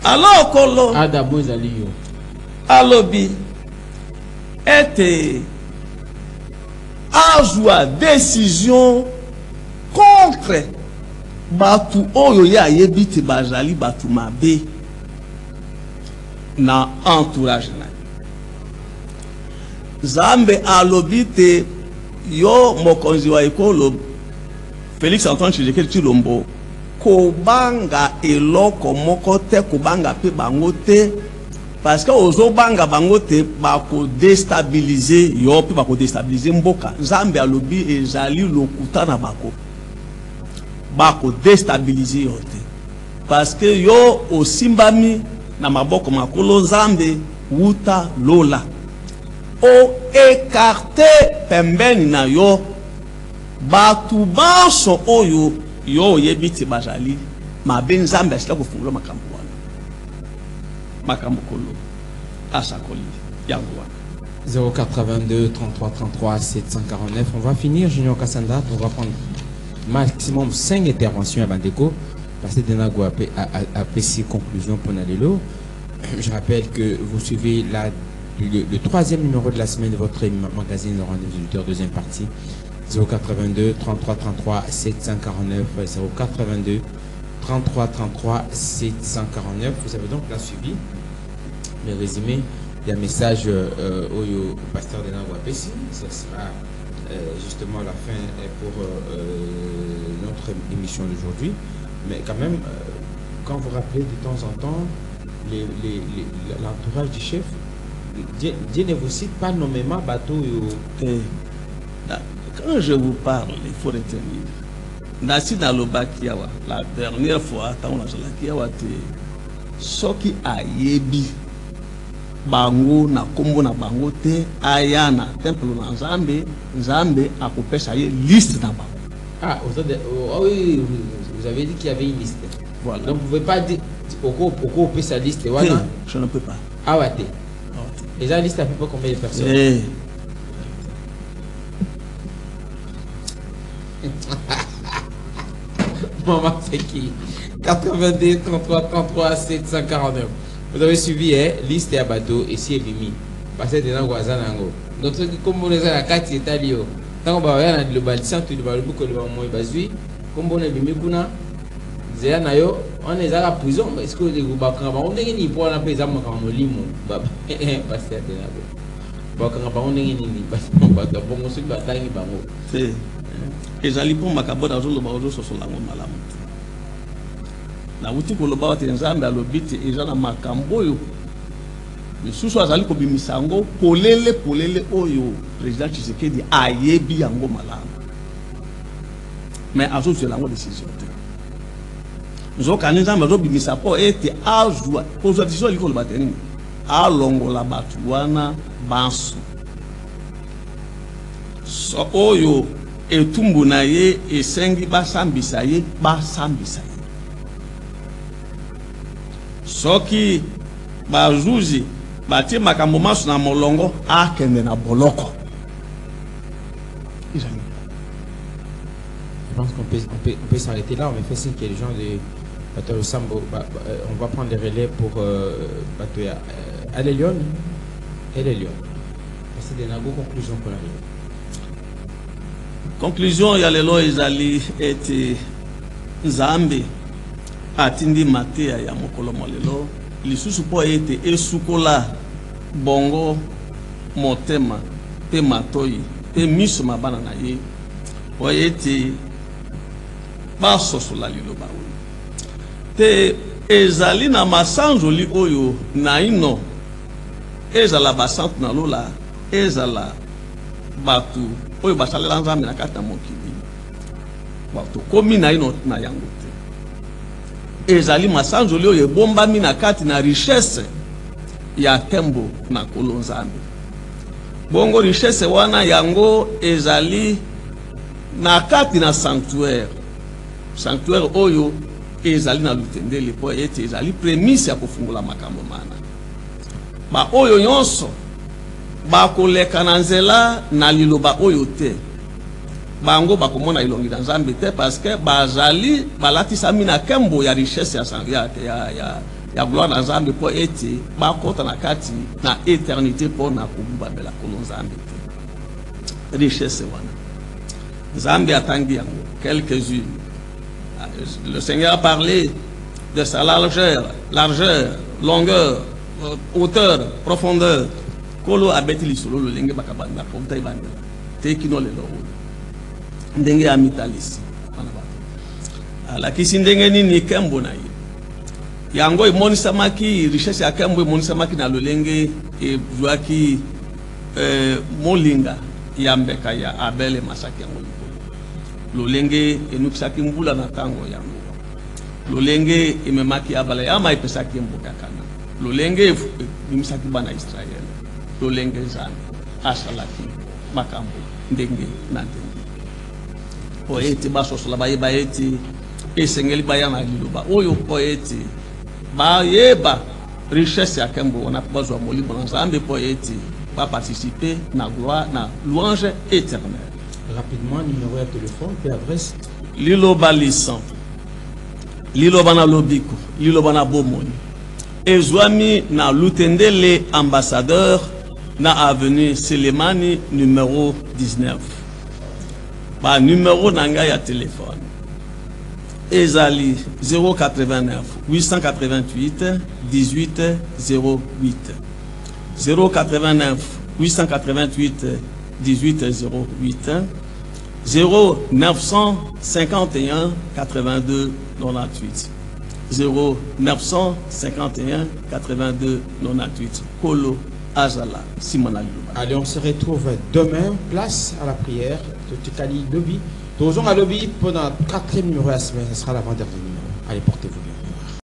Alors kolo Adam ezali yo alobi ete azwa décision contre batu oyo ya yebiti bazali batu mabe na entourage na Zambe alobite yo mokonzi wa ekolo Félix Antoine Tshisekedi Tshilombo kobanga eloko moko te kobanga pe bango te parce que ozobanga bango te bako déstabiliser yo pe bako déstabiliser mboka. Zambe alobi ezali lokuta na bako déstabiliser yo te parce que yo osimbami na maboko makolo Zambe wuta lola o écarté pembeni na yo batu banso oyo yo yebiti bazali mabe Nzambe asila kufungula makambo wana makambo kolo asakoli yango wana 082 33 33 749. On va finir, Junior Kassanda, on va prendre maximum 5 interventions à Bandeko parce que Denago a fait 6 conclusions pour Nalelo. Je rappelle que vous suivez le troisième numéro de la semaine de votre magazine Le Rendez-vous des auditeurs, deuxième partie. 082 33 33 749 082 33 33 749. Vous avez donc là suivi le résumé d'un message au pasteur de Nangwa-Pessi. Ce sera justement la fin pour notre émission d'aujourd'hui. Mais quand même, quand vous rappelez de temps en temps l'entourage du chef, Dieu ne vous cite pas nommément bateau. Quand je vous parle, il faut retenir. Nasi na lobakiawa la dernière fois, tant on a la kiawa te soki ayebi bango na kombo na bango te ayana temple na Nzambe akopesa ye liste na bango. Ah oui, vous avez dit qu'il y avait une liste. Voilà. Donc vous ne pouvez pas dire pourquoi sa liste. Voilà. Je ne peux pas. Ah ouais. Et la liste a fait pas combien de personnes? Maman, c'est qui? 82 33 33 749. Vous avez suivi liste à bateau et si Ebimi. Parce que dans Guazanango. Donc, comme on est à la carte italio, tant qu'on va voir le balisant, tu vas le boucler le moins basui. Comme on est Bimi Kuna, Zéanayo, on est à la prison. Est-ce que les Goubakran, on est ni pour la prison comme le limo? Parce que on est ni parce que bon, on se bat là, il va mourir. Et j'allais pour ma cabane à Zolo Baozo sur la malam. La boutique au Loba de Nzambe à l'obit et j'en ai Makamboyo. Le sous-soit Zali Kobimisango, Polele Oyo, président Tshisekedi, Ayebi Yango Malam. Mais à ce c'est la décision. Nous avons qu'un Nzambe à Bimisapo était à joie. Pour cette décision, il faut le battre. À Longo la Batouana, Banso. So Oyo. Et Tumbunaye et Sengi Basambisaye, Soki Bazuzi, Bati Makamomas na Molongo, Akende na Boloko. Je pense qu'on peut s'arrêter là. On fait signe qu'il y a des gens de Bateau Sambo. On va prendre les relais pour Bateau Alélion. C'est des conclusions pour la vie. Conclusion, il y a les lois Isali et Nzambe atindi matea ya mokolo molelo lisusu po ete esukola bongo motema pe matoi pe miso mabana na ye po ete basosola liloba te ezali na masanjoli oyo na ino ezala basante na lola ezala batu oyo basalela Nzambe na kata mokili bato komi na ino na yango te ezali masanjoli oyo ebombami na kati na richesse ya tembo na kolo Nzambe bongo richesse wana yango ezali na kati na sanctuaire oyo ezali na lutendele po ete ezali prémisse ya kofungula makambo mana ba oyo nyonso bakoleka na nzela na liloba oyo te bango bakomona ilongi na Nzambe te parce que bazali balatisami na kembo ya richesse ya gloire na Nzambe po ete bakota na kati na éternité po na kobubamela kolo Nzambe te richesse wana Nzambe atangi yango quelques-unes Le Seigneur a parlé de sa largeur, longueur, hauteur, profondeur. Kolo abeti lisolo lo lenge bakabanda pomta ibanda. Tekino le lo. Ndenge amitalisi. Ala kisindenge ni kembo na ye. Yango imonisa maki richesse ya kembo imonisa maki na lo lenge e juaki molinga yambeka ya abele masaki yango. Lolenge enukisaki mbula na tango yango. Lolenge imemaki abala yama ipesaki mboka kana. Lolenge imisaki bana Israel. Lolenge zana asalaki makambo ndenge na ndenge. Poeti basosola bayeba eti esengeli bayana liloba oyo poeti bayeba richesse ya kembo wana bazwa molimo na Nzambe poeti va participer na gloire na louange éternelle. Rapidement, numéro de téléphone et adresse. Liloba lisan. Liloba na lobiko. Liloba na bomoni. Ezwami na lutendele ambassadeur na avenue Selemani numéro 19. Ba numéro nanga ya téléphone. Ezali 089 888 18 08. 089 888 1808 0951 82 98 0951 82 98 Kolo Azala Simona Luba. Allez, on se retrouve demain. Place à la prière de Tikali Lobby. Nous allons à Lobby pendant 4e numéro de la semaine. Ce sera l'avant-dernier numéro. Allez, portez-vous.